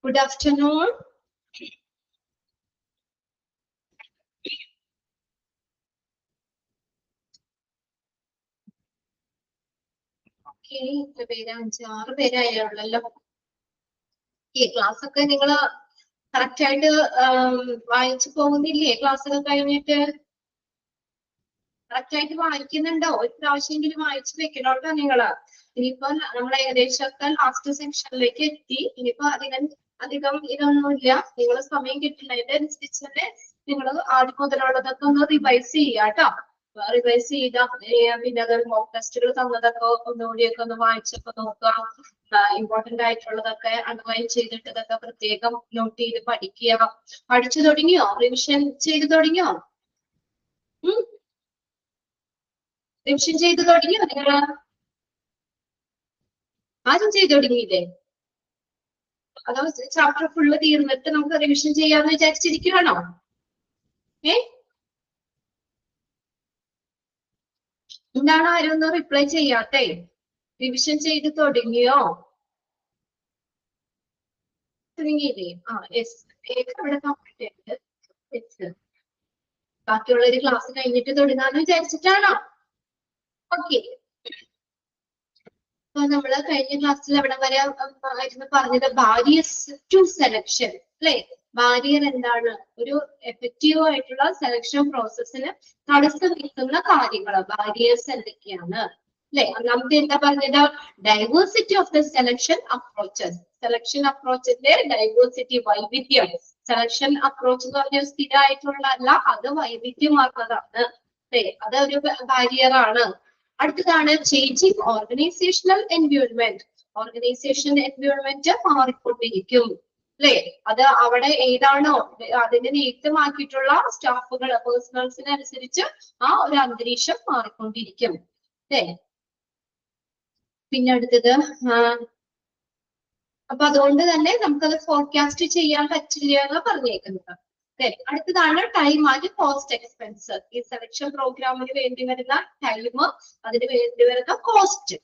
Good afternoon. Okay, ഇത്ര പേര് 5-6 പേരായുള്ളല്ലോ. ഈ ക്ലാസ് ഒക്കെ നിങ്ങൾ കറക്റ്റ് ആയിട്ട് വായിച്ചു പോകുന്നില്ലേ? ക്ലാസ് ഒക്കെ കഴിഞ്ഞിട്ട് കറക്റ്റ് ആയിട്ട് വായിക്കുന്നുണ്ടോ? ഒരു പ്രാവശ്യമെങ്കിലും വായിച്ചു വെക്കണോട്ടോ നിങ്ങള്. ഇനിയിപ്പോ നമ്മൾ ഏകദേശമൊക്കെ ലാസ്റ്റ് സെക്ഷനിലേക്ക് എത്തി. ഇനിയിപ്പോ അധികം ഇതൊന്നുമില്ല. നിങ്ങൾ സമയം കിട്ടുന്നതിന്റെ അനുസരിച്ച് തന്നെ നിങ്ങൾ ആദ്യം മുതലുള്ളതൊക്കെ ഒന്ന് റിവൈസ് ചെയ്യാട്ടോ. റിവൈസ് ചെയ്ത പിന്നെ അത് മോക്ക് ടെസ്റ്റുകൾ തന്നതൊക്കെ ഒന്നുകൂടിയൊക്കെ ഒന്ന് വായിച്ചൊക്കെ നോക്കുക. ഇമ്പോർട്ടന്റ് ആയിട്ടുള്ളതൊക്കെ അണ്ടർലൈൻ ചെയ്തിട്ട് ഇതൊക്കെ പ്രത്യേകം നോട്ട് ചെയ്ത് പഠിക്കുക. പഠിച്ചു തുടങ്ങിയോ? റിവിഷൻ ചെയ്ത് തുടങ്ങിയോ? റിവിഷൻ ചെയ്ത് തുടങ്ങിയോ നിങ്ങള്? ആരും ചെയ്ത് തുടങ്ങിയില്ലേ? അതോ ചാപ്റ്റർ ഫുള്ള് തീർന്നിട്ട് നമുക്ക് റിവിഷൻ ചെയ്യാന്ന് വിചാരിച്ചിരിക്കുകയാണോ? എന്താണ് ആരും ഒന്ന് റിപ്ലൈ ചെയ്യാത്തെ? റിവിഷൻ ചെയ്ത് തുടങ്ങിയോ? തുടങ്ങിയില്ലേ? യെസ്, ഇവിടെ കംപ്ലീറ്റ് ചെയ്ത് ബാക്കിയുള്ള ഒരു ക്ലാസ് കഴിഞ്ഞിട്ട് തുടങ്ങാന്ന് വിചാരിച്ചിട്ടാണോ? ഓക്കെ. അപ്പൊ നമ്മള് കഴിഞ്ഞ ക്ലാസ്സിൽ എവിടെ വരെ ആയിരുന്നു പറഞ്ഞത്? ബാരിയേഴ്സ് ടു സെലക്ഷൻ അല്ലെ? ബാരിയർ എന്താണ്? ഒരു എഫക്റ്റീവ് ആയിട്ടുള്ള സെലക്ഷൻ പ്രോസസ്സിന് തടസ്സം നിൽക്കുന്ന കാര്യങ്ങൾ, ബാരിയേഴ്സ് എന്തൊക്കെയാണ് അല്ലെ? ഒന്നാമത്തെ എന്താ പറഞ്ഞത്? Diversity of the selection approaches. Selection അപ്രോച്ചിന്റെ ഡൈവേഴ്സിറ്റി, വൈവിധ്യം. സെലക്ഷൻ അപ്രോച്ച് എന്ന് പറഞ്ഞാൽ സ്ഥിരമായിട്ടുള്ള അല്ല, അത് വൈവിധ്യമാർന്നതാണ് അല്ലെ? അത് ഒരു ബാരിയർ ആണ്. അടുത്തതാണ് changing organisational environment. Organisation environment മാറിക്കൊണ്ടിരിക്കും അല്ലെ? അത് അവിടെ ഏതാണോ അതിനെ നിയുക്തമാക്കിയിട്ടുള്ള സ്റ്റാഫുകൾ, പേഴ്സണൽസിനനുസരിച്ച് ആ ഒരു അന്തരീക്ഷം മാറിക്കൊണ്ടിരിക്കും അല്ലെ? പിന്നെ അടുത്തത് അപ്പൊ അതുകൊണ്ട് തന്നെ നമുക്കത് ഫോർകാസ്റ്റ് ചെയ്യാൻ പറ്റില്ല എന്ന് പറഞ്ഞേക്കുന്നത്. അടുത്തതാണ് ടൈം ആൻഡ് കോസ്റ്റ് എക്സ്പെൻസ്. ഈ സെലക്ഷൻ പ്രോഗ്രാമിന് വേണ്ടി വരുന്ന ടൈം, അതിന് വേണ്ടി വരുന്ന കോസ്റ്റ്,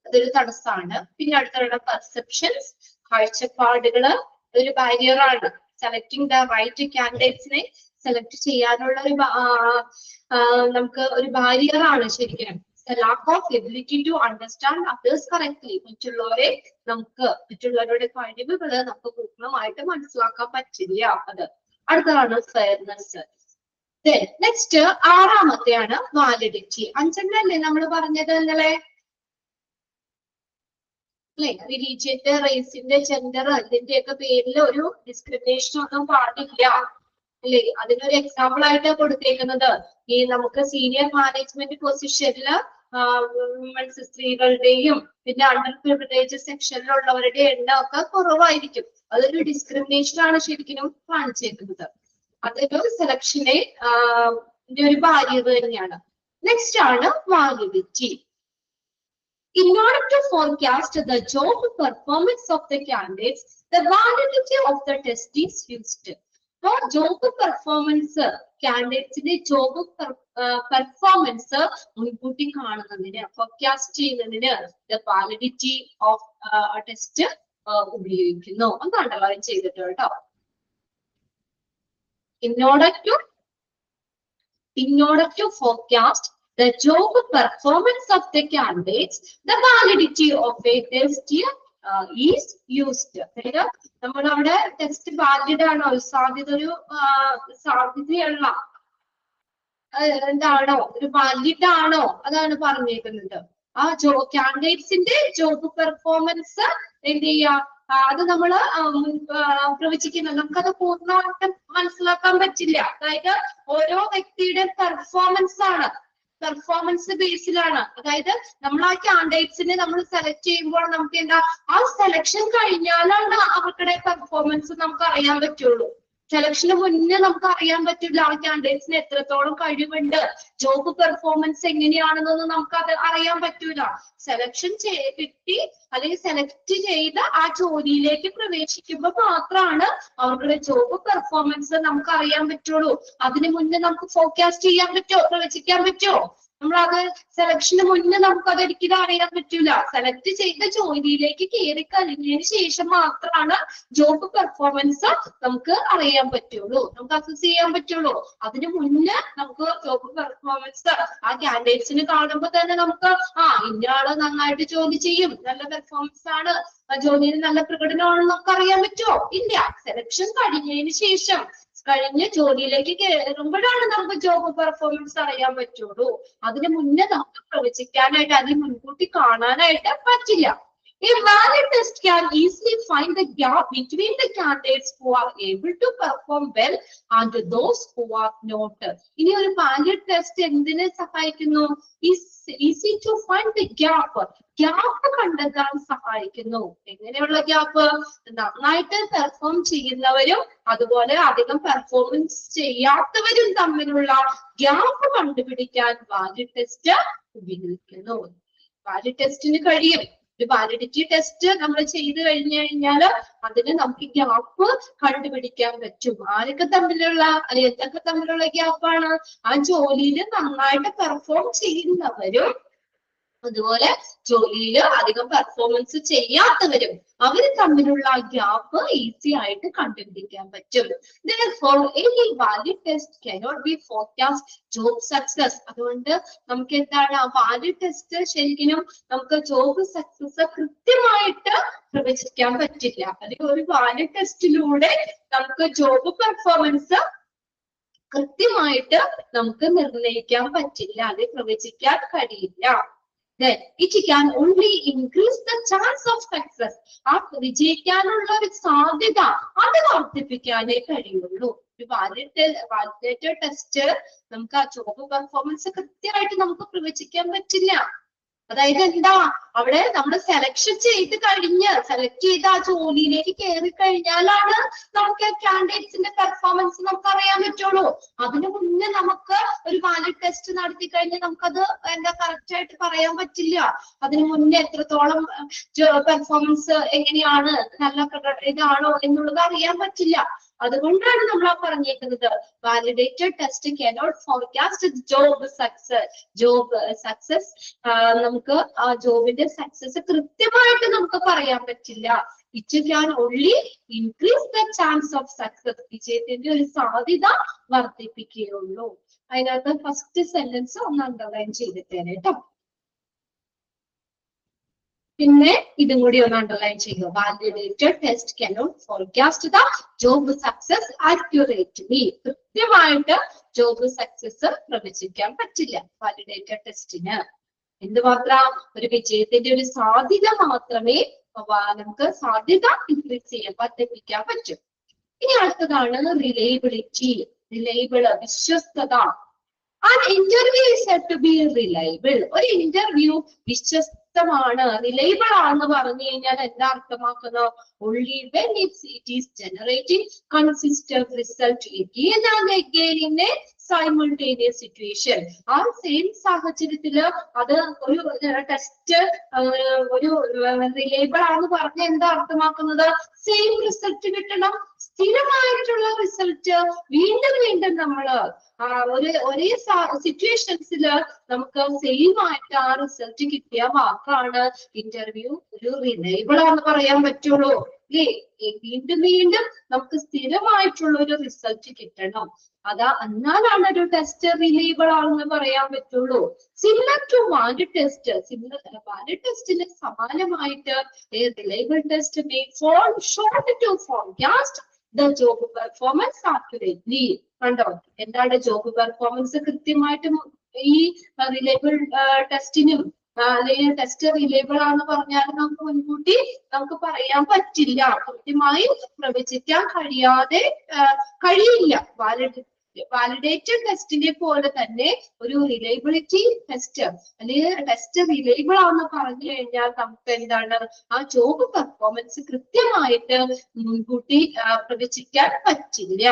അതൊരു തടസ്സമാണ്. പിന്നെ അടുത്തുള്ള പെർസെപ്ഷൻസ്, കാഴ്ചപ്പാടുകള് ഒരു ബാരിയർ ആണ്. സെലക്ടിങ് ദ റൈറ്റ് കാൻഡിഡേറ്റ്സിനെ സെലക്ട് ചെയ്യാനുള്ള ഒരു നമുക്ക് ഒരു ബാരിയർ ആണ് ശരിക്കും. Lack of ability to understand others correctly. മറ്റുള്ളവരുടെ കഴിവുകള് നമുക്ക് പൂർണ്ണമായിട്ട് മനസ്സിലാക്കാൻ പറ്റില്ല. അത് അടുത്തതാണ് ഫെയർനെസ്. നെക്സ്റ്റ് ആറാമത്തെയാണ് വാലിഡിറ്റി. അഞ്ചെണ്ണല്ലേ നമ്മൾ പറഞ്ഞത് നിങ്ങളെ അല്ലെ? റിലീജിയന്റെ, റേസിന്റെ, ജെൻഡർ, ഇതിന്റെയൊക്കെ പേരിൽ ഒരു ഡിസ്ക്രിമിനേഷൻ ഒന്നും പാടില്ല അല്ലെ? അതിനൊരു എക്സാമ്പിൾ ആയിട്ട് കൊടുത്തേക്കുന്നത് ഈ നമുക്ക് സീനിയർ മാനേജ്മെന്റ് പൊസിഷനില് സ്ത്രീകളുടെയും പിന്നെ അണ്ടർ പ്രിവിലേജ് സെക്ഷനിലുള്ളവരുടെ എണ്ണം ഒക്കെ കുറവായിരിക്കും. അതൊരു ഡിസ്ക്രിമിനേഷൻ ആണ് ശരിക്കും കാണിച്ചേക്കുന്നത്. അതൊരു സെലക്ഷനെ ഒരു ബാരിയർ തന്നെയാണ്. നെക്സ്റ്റ് ആണ് validity. In order to forecast the job performance of the candidates, the validity of the test is used. So, job performance, candidates' job performance മുൻകൂട്ടി കാണുന്നതിന്, forecast ചെയ്യുന്നതിന് the validity of a test ഉപയോഗിക്കുന്നു. ഒന്ന് underline ചെയ്തിട്ട് കേട്ടോ. In order to forecast the job performance of the candidates, the validity of a test is used. നമ്മൾ അവിടെ test valid ആണോ, സാധ്യതയുള്ള എന്താണോ, ഒരു വാലിഡ് ആണോ, അതാണ് പറഞ്ഞേക്കുന്നത്. ആ കാൻഡിഡേറ്റ്സിന്റെ ജോബ് പെർഫോമൻസ് എന്ത് ചെയ്യാ, അത് നമ്മള് പ്രവചിക്കുന്നത്. നമുക്കത് പൂർണ്ണമായിട്ടും മനസ്സിലാക്കാൻ പറ്റില്ല. അതായത് ഓരോ വ്യക്തിയുടെ പെർഫോമൻസ് ആണ്, പെർഫോമൻസ് ബേസിലാണ്. അതായത് നമ്മൾ ആ കാൻഡിഡേറ്റ്സിനെ നമ്മൾ സെലക്ട് ചെയ്യുമ്പോൾ നമുക്ക് എന്താ, ആ സെലക്ഷൻ കഴിഞ്ഞാലാണ് അവരുടെ പെർഫോമൻസ് നമുക്ക് അറിയാൻ പറ്റുള്ളൂ. സെലക്ഷന് മുന്നേ നമുക്ക് അറിയാൻ പറ്റില്ല ആ കാൻഡിഡേറ്റ്സിന് എത്രത്തോളം കഴിവുണ്ട്, ജോബ് പെർഫോമൻസ് എങ്ങനെയാണെന്നൊന്നും നമുക്ക് അത് അറിയാൻ പറ്റൂല. സെലക്ഷൻ കിട്ടി അല്ലെങ്കിൽ സെലക്ട് ചെയ്ത് ആ ജോലിയിലേക്ക് പ്രവേശിക്കുമ്പോൾ മാത്രമാണ് അവരുടെ ജോബ് പെർഫോമൻസ് നമുക്ക് അറിയാൻ പറ്റുള്ളൂ. അതിനു മുന്നേ നമുക്ക് ഫോർകാസ്റ്റ് ചെയ്യാൻ പറ്റുമോ, പ്രവചിക്കാൻ പറ്റുമോ? നമ്മളത് സെലക്ഷന് മുന്നേ നമുക്ക് അത് ഒരിക്കലും അറിയാൻ പറ്റൂല. സെലക്ട് ചെയ്ത ജോലിയിലേക്ക് കയറി കഴിഞ്ഞതിന് ശേഷം മാത്രമാണ് ജോബ് പെർഫോമൻസ് നമുക്ക് അറിയാൻ പറ്റുള്ളൂ, നമുക്ക് അസസ് ചെയ്യാൻ പറ്റുള്ളൂ. അതിന് മുന്നേ നമുക്ക് ജോബ് പെർഫോമൻസ് ആ കാൻഡിഡേറ്റ്സിന് കാണുമ്പോൾ തന്നെ നമുക്ക് ഇന്ന ആള് നന്നായിട്ട് ജോലി ചെയ്യും, നല്ല പെർഫോമൻസ് ആണ്, ജോലിയിൽ നല്ല പ്രകടനമാണെന്ന് നമുക്ക് അറിയാൻ പറ്റുമോ? ഇല്ല. സെലക്ഷൻ കഴിഞ്ഞതിന് ശേഷം കഴിഞ്ഞ് ജോലിയിലേക്ക് കയറുമ്പോഴാണ് നമുക്ക് ജോബ് പെർഫോമൻസ് അറിയാൻ പറ്റുള്ളൂ. അതിന് മുന്നേ നമുക്ക് പ്രവചിക്കാനായിട്ട്, അതിന് മുൻകൂട്ടി കാണാനായിട്ട് പറ്റില്ല. A valid test can easily find the gap between the candidates who are able to perform well and those who are not. ഇനി ഒരു valid test എന്തിനെ സഹായിക്കുന്നു? Easy to find the gap. Gap കണ്ടെത്താൻ സഹായിക്കുന്നു. എങ്ങനെയുള്ള ഗ്യാപ്പ്? നന്നായിട്ട് perform ചെയ്യുന്നവരും അതുപോലെ അധികം പെർഫോമൻസ് ചെയ്യാത്തവരും തമ്മിലുള്ള ഗ്യാപ്പ് കണ്ടുപിടിക്കാൻ വാലിഡ് ടെസ്റ്റ് ഉപയോഗിക്കുന്നു. വാലിഡ് ടെസ്റ്റിന് കഴിയും. ഒരു വാലിഡിറ്റി ടെസ്റ്റ് നമ്മൾ ചെയ്ത് കഴിഞ്ഞു കഴിഞ്ഞാൽ അതിന് നമുക്ക് ഗ്യാപ്പ് കണ്ടുപിടിക്കാൻ പറ്റും. ആരൊക്കെ തമ്മിലുള്ള അല്ലെങ്കിൽ എന്തൊക്കെ തമ്മിലുള്ള ഗ്യാപ്പാണ്? ആ ജോലിയിൽ നന്നായിട്ട് പെർഫോം ചെയ്യുന്നവരും അതുപോലെ ജോലിയിൽ അധികം പെർഫോമൻസ് ചെയ്യാത്തവരും അവര് തമ്മിലുള്ള ഗ്യാപ്പ് ഈസി ആയിട്ട് കണ്ടുപിടിക്കാൻ പറ്റും. Therefore, any valid test cannot be forecast job success. അതുകൊണ്ട് നമുക്ക് എന്താണ് ആ വാലിഡ് ടെസ്റ്റ് ശരിക്കും നമുക്ക് ജോബ് സക്സസ് കൃത്യമായിട്ട് പ്രവചിക്കാൻ പറ്റില്ല. അല്ലെങ്കിൽ ഒരു വാലിഡ് ടെസ്റ്റിലൂടെ നമുക്ക് ജോബ് പെർഫോമൻസ് കൃത്യമായിട്ട് നമുക്ക് നിർണ്ണയിക്കാൻ പറ്റില്ല, അത് പ്രവചിക്കാൻ കഴിയില്ല. Then it can only increase the chance of success. ആ വിജയിക്കാനുള്ള ഒരു സാധ്യത അത് വർദ്ധിപ്പിക്കാനേ കഴിയുള്ളൂ. ഒരു വാലിഡേറ്റഡ് ടെസ്റ്റ് നമുക്ക് ആ ജോബ് പെർഫോമൻസ് കൃത്യമായിട്ട് നമുക്ക് പ്രവചിക്കാൻ പറ്റില്ല. അതായത് എന്താ, അവിടെ നമ്മൾ സെലക്ട് ചെയ്ത് ആ ജോലിയിലേക്ക് കയറി കഴിഞ്ഞാലാണ് നമുക്ക് കാൻഡിഡേറ്റ്സിന്റെ പെർഫോമൻസ് നമുക്ക് അറിയാൻ പറ്റുള്ളൂ. അതിനു മുന്നേ നമുക്ക് ഒരു വാലിഡ് ടെസ്റ്റ് നടത്തി കഴിഞ്ഞാൽ നമുക്കത് എന്താ കറക്റ്റ് ആയിട്ട് പറയാൻ പറ്റില്ല. അതിനു മുന്നേ എത്രത്തോളം പെർഫോമൻസ് എങ്ങനെയാണ്, നല്ല ഇതാണോ എന്നുള്ളത് അറിയാൻ പറ്റില്ല. അതുകൊണ്ടാണ് നമ്മൾ പറഞ്ഞേക്കുന്നത് validated test cannot forecast job success. നമുക്ക് ആ ജോബിന്റെ സക്സസ് കൃത്യമായിട്ട് നമുക്ക് പറയാൻ പറ്റില്ല. It can only increase the chance of success. വിജയത്തിന്റെ ഒരു സാധ്യത വർദ്ധിപ്പിക്കുകയുള്ളൂ. അതിനകത്ത് ഫസ്റ്റ് സെന്റൻസ് ഒന്ന് അണ്ടർലൈൻ ചെയ്തിട്ടേനെ കേട്ടോ. പിന്നെ ഇതും കൂടി ഒന്ന് അണ്ടർലൈൻ ചെയ്യുക. Validated test cannot forecast the job success accurately. കൃത്യമായിട്ട് ജോബ് സക്സസ് പ്രവചിക്കാൻ പറ്റില്ല വാലിഡേറ്റഡ് ടെസ്റ്റിന്. എന്തുമാത്രം? ഒരു വിജയത്തിന്റെ ഒരു സാധ്യത മാത്രമേ നമുക്ക് സാധ്യത ഇൻക്രീസ് ചെയ്യാൻ വർദ്ധിപ്പിക്കാൻ പറ്റും. ഇനി അടുത്തതാണ് റിലയബിലിറ്റി. വിശ്വസ്തത. An interview is said to be reliable. ഒരു ഇന്റർവ്യൂ വിശ്വസ്തമാണ്, റിലയബിൾ ആണെന്ന് പറഞ്ഞു കഴിഞ്ഞാൽ എന്താ അർത്ഥമാക്കുന്നത്? Only when it is generating consistent result again and again in a simultaneous situation. ആ സെയിം സാഹചര്യത്തില് അത് ഒരു ടെസ്റ്റ് ഒരു റിലയബിൾ ആണെന്ന് പറഞ്ഞ എന്താ അർത്ഥമാക്കുന്നത്? സെയിം റിസൾട്ട് കിട്ടണം, സ്ഥിരമായിട്ടുള്ള റിസൾട്ട് വീണ്ടും നമ്മള് ഒരേ സിറ്റുവേഷൻസിൽ നമുക്ക് സെയിം ആയിട്ട് ആ റിസൾട്ട് കിട്ടിയാൽ മാത്രമാണ് ഇന്റർവ്യൂ ഒരു റിലയബിൾ ആണെന്ന് പറയാൻ പറ്റുള്ളൂ. അല്ലേ? വീണ്ടും നമുക്ക് സ്ഥിരമായിട്ടുള്ള ഒരു റിസൾട്ട് കിട്ടണം. എന്നാലാണ് ഒരു ടെസ്റ്റ് റിലയബിൾ ആണെന്ന് പറയാൻ പറ്റുള്ളൂ. Similar to valid test. Valid ടെസ്റ്റിന് സമാനമായിട്ട് reliable test may fall short to forecast the job performance accurately. കണ്ടോ, എന്താണ് ജോബ് പെർഫോമൻസ് കൃത്യമായിട്ടും ഈ റിലയബിൾ ടെസ്റ്റിനും അല്ലെങ്കിൽ ടെസ്റ്റ് റിലയബിൾ ആണെന്ന് പറഞ്ഞാൽ നമുക്ക് മുൻകൂട്ടി നമുക്ക് പറയാൻ പറ്റില്ല, കൃത്യമായി പ്രവചിക്കാൻ കഴിയില്ല. വാലിഡേറ്റഡ് ടെസ്റ്റിനെ പോലെ തന്നെ ഒരു റിലയബിലിറ്റി ടെസ്റ്റ് അല്ലെങ്കിൽ ടെസ്റ്റ് റിലയബിൾ ആണെന്ന് പറഞ്ഞു കഴിഞ്ഞാൽ നമുക്ക് എന്താണ് ആ ജോബ് പെർഫോമൻസ് കൃത്യമായിട്ട് മുൻകൂട്ടി പ്രവചിക്കാൻ പറ്റില്ല.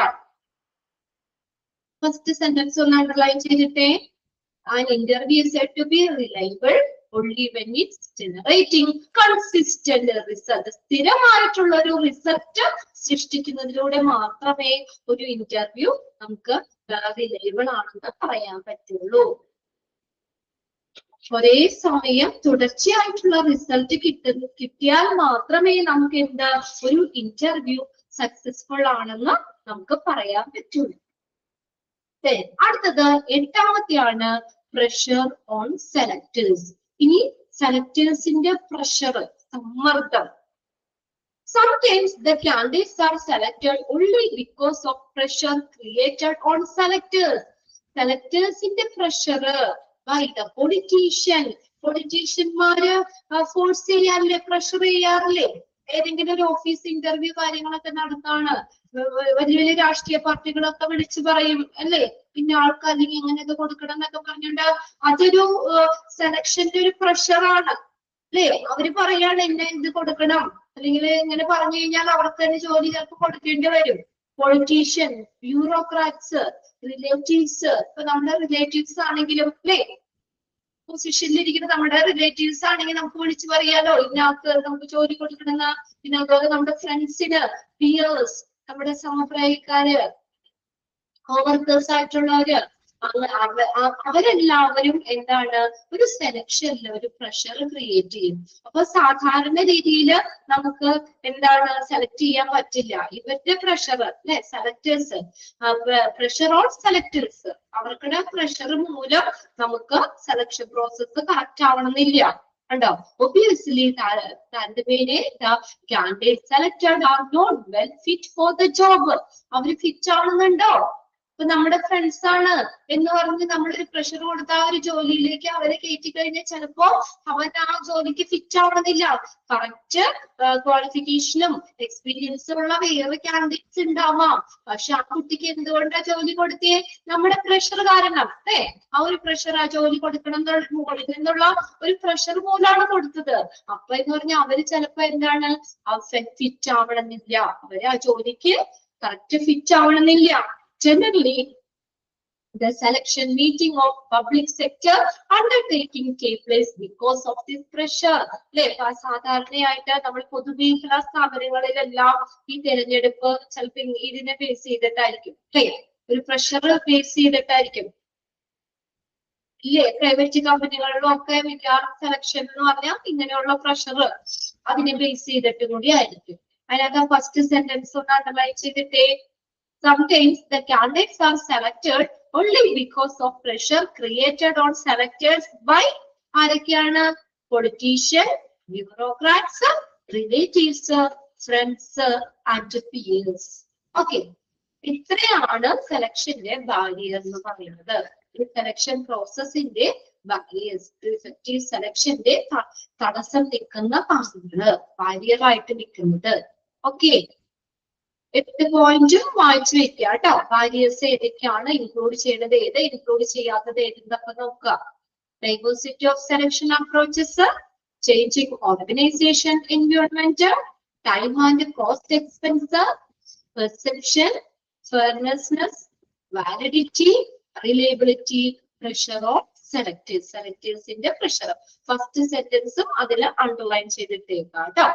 ഫസ്റ്റ് സെന്റൻസ് ഒന്ന് അണ്ടർലൈൻ ചെയ്തിട്ടേ. An interview is said to be reliable only when it's generating consistent result. സ്ഥിരമായിട്ടുള്ള ഒരു റിസൾട്ട് സൃഷ്ടിക്കുന്നതിലൂടെ മാത്രമേ ഒരു ഇന്റർവ്യൂ നമുക്ക് റിലയബിൾ ആണെന്ന് പറയാൻ പറ്റുള്ളൂ. ഒരേ സമയം തുടർച്ചയായിട്ടുള്ള റിസൾട്ട് കിട്ടിയാൽ മാത്രമേ നമുക്ക് എന്താ ഒരു ഇന്റർവ്യൂ സക്സസ്ഫുൾ ആണെന്ന് നമുക്ക് പറയാൻ പറ്റുള്ളൂ. അടുത്തത് എട്ടാമത്തെയാണ് പ്രഷർ ഓൺ സെലക്ടേഴ്സ്. ഇനി സെലക്ടേഴ്സിന്റെ പ്രഷർ, സമ്മർദ്ദം. Sometimes the candidates are selected only because of pressure created on selectors. Selectors in the pressure by the politician. പൊളിറ്റീഷ്യന്മാര് ഫോഴ്സ് ചെയ്യാറില്ലേ, പ്രഷർ ചെയ്യാറില്ലേ? ഏതെങ്കിലും ഒരു ഓഫീസ് ഇന്റർവ്യൂ കാര്യങ്ങളൊക്കെ നടത്താണ്, വലിയ വലിയ രാഷ്ട്രീയ പാർട്ടികളൊക്കെ വിളിച്ചു പറയും അല്ലേ, പിന്നെ ആൾക്ക് അല്ലെങ്കിൽ ഇങ്ങനെയൊക്കെ കൊടുക്കണം എന്നൊക്കെ പറഞ്ഞിട്ട് അതൊരു സെലക്ഷന്റെ ഒരു പ്രഷറാണ് അല്ലേ. അവര് പറയാണ് എന്നെ ഇത് കൊടുക്കണം, അല്ലെങ്കിൽ ഇങ്ങനെ പറഞ്ഞു കഴിഞ്ഞാൽ അവർക്ക് തന്നെ ജോലി ചിലപ്പോൾ കൊടുക്കേണ്ടി വരും. Politician, bureaucrats, relatives. ഇപ്പൊ നമ്മുടെ റിലേറ്റീവ്സ് ആണെങ്കിലും അല്ലേ, പൊസിഷനിലിരിക്കുന്ന നമ്മുടെ റിലേറ്റീവ്സ് ആണെങ്കിൽ നമുക്ക് വിളിച്ചു പറയാലോ ഇതിനകത്ത് നമുക്ക് ജോലി കൊടുക്കണമെന്ന്. പിന്നെ അതുപോലെ നമ്മുടെ ഫ്രണ്ട്സിന്, പിയേഴ്സ്, നമ്മുടെ സമപ്രായക്കാര്, കോവർക്കേഴ്സ് ആയിട്ടുള്ളവര്, അവരെല്ലാവരും എന്താണ് ഒരു സെലക്ഷനിൽ ഒരു പ്രഷർ ക്രിയേറ്റ് ചെയ്യും. അപ്പൊ സാധാരണ രീതിയിൽ നമുക്ക് എന്താണ് സെലക്ട് ചെയ്യാൻ പറ്റില്ല. ഇവരുടെ പ്രഷർ അല്ലെ, സെലക്ടേഴ്സ്, പ്രഷർ ഓൺ സെലക്ടേഴ്സ്, അവർക്കുടെ പ്രഷർ മൂലം നമുക്ക് സെലക്ഷൻ പ്രോസസ് കറക്റ്റ് ആവണമെന്നില്ല. കണ്ടോ, obviously the candidates selected are not well fit for the job. അവര് ഫിറ്റ് ആവുന്നുണ്ടോ? ഇപ്പൊ നമ്മുടെ ഫ്രണ്ട്സ് ആണ് എന്ന് പറഞ്ഞ് നമ്മളൊരു പ്രഷർ കൊടുത്ത ആ ഒരു ജോലിയിലേക്ക് അവരെ കയറ്റി കഴിഞ്ഞാൽ ചിലപ്പോ അവൻ ആ ജോലിക്ക് ഫിറ്റ് ആവണമെന്നില്ല. കറക്റ്റ് ക്വാളിഫിക്കേഷനും എക്സ്പീരിയൻസും ഉള്ള വേറെ കാൻഡിഡേറ്റ്സ് ഉണ്ടാവാം. പക്ഷെ ആ കുട്ടിക്ക് എന്തുകൊണ്ടാ ജോലി കൊടുത്തേ? നമ്മുടെ പ്രഷർ കാരണം അല്ലേ. ആ ഒരു പ്രഷർ, ആ ജോലി കൊടുക്കണം മുകളിൽ നിന്നുള്ള ഒരു പ്രഷർ മൂലമാണ് കൊടുത്തത്. അപ്പൊ എന്ന് പറഞ്ഞാൽ അവര് ചിലപ്പോ എന്താണ് ഫിറ്റ് ആവണമെന്നില്ല, അവര് ആ ജോലിക്ക് കറക്റ്റ് ഫിറ്റ് ആവണമെന്നില്ല. Generally, the selection meeting of public sector undertaking take place because of this pressure. അല്ലെ, സാധാരണയായിട്ട് നമ്മൾ പൊതുമേഖലാ സ്ഥാപനങ്ങളിലെല്ലാം ഈ തെരഞ്ഞെടുപ്പ് ചിലപ്പോൾ ഇതിനെ ബേസ് ചെയ്തിട്ടായിരിക്കും അല്ലെ, ഒരു പ്രഷർ ബേസ് ചെയ്തിട്ടായിരിക്കും ഇല്ലേ. പ്രൈവറ്റ് കമ്പനികളിലും ഒക്കെ മിക്കവാറും സെലക്ഷൻ എന്ന് പറഞ്ഞാൽ ഇങ്ങനെയുള്ള പ്രഷർ അതിനെ ബേസ് ചെയ്തിട്ട് കൂടി ആയിരിക്കും. അതിനകത്ത് ഫസ്റ്റ് സെന്റൻസ് ഒന്ന് അണ്ടർലൈൻ ചെയ്തിട്ടേ. Sometimes the candidates are selected only because of pressure created on selectors by ആരൊക്കെയാണ്? Politician, bureaucrats, relatives, friends and peers. Okay, ഇത്രയാണ് സെലക്ഷന്റെ ബാരിയർ എന്ന് പറയുന്നത്. ഈ സെലക്ഷൻ പ്രോസസ്സിന്റെ ബാരിയേഴ്സ്, ഇഫക്റ്റീവ് സെലക്ഷന്റെ തടസ്സം നിൽക്കുന്ന കാര്യങ്ങള്, ബാരിയർ ആയിട്ട് നിൽക്കുന്നത്. ഓക്കെ, 8 പോയിന്റും വായിച്ചു വെക്കുക കേട്ടോ. ബാരിയേഴ്സ് ഏതൊക്കെയാണ്, ഇൻക്ലൂഡ് ചെയ്യേണ്ടത് ഏത്, ഇൻക്ലൂഡ് ചെയ്യാത്തത് ഏതെന്നൊക്കെ നോക്കുക. Diversity of selection approaches, changing organisation environment, time and cost expense, perception, fairness, validity, reliability, pressure of selectors. സെലക്ടേഴ്സിന്റെ പ്രഷർ ഫസ്റ്റ് സെന്റൻസും അതിൽ അണ്ടർലൈൻ ചെയ്തിട്ടേക്കാം കേട്ടോ.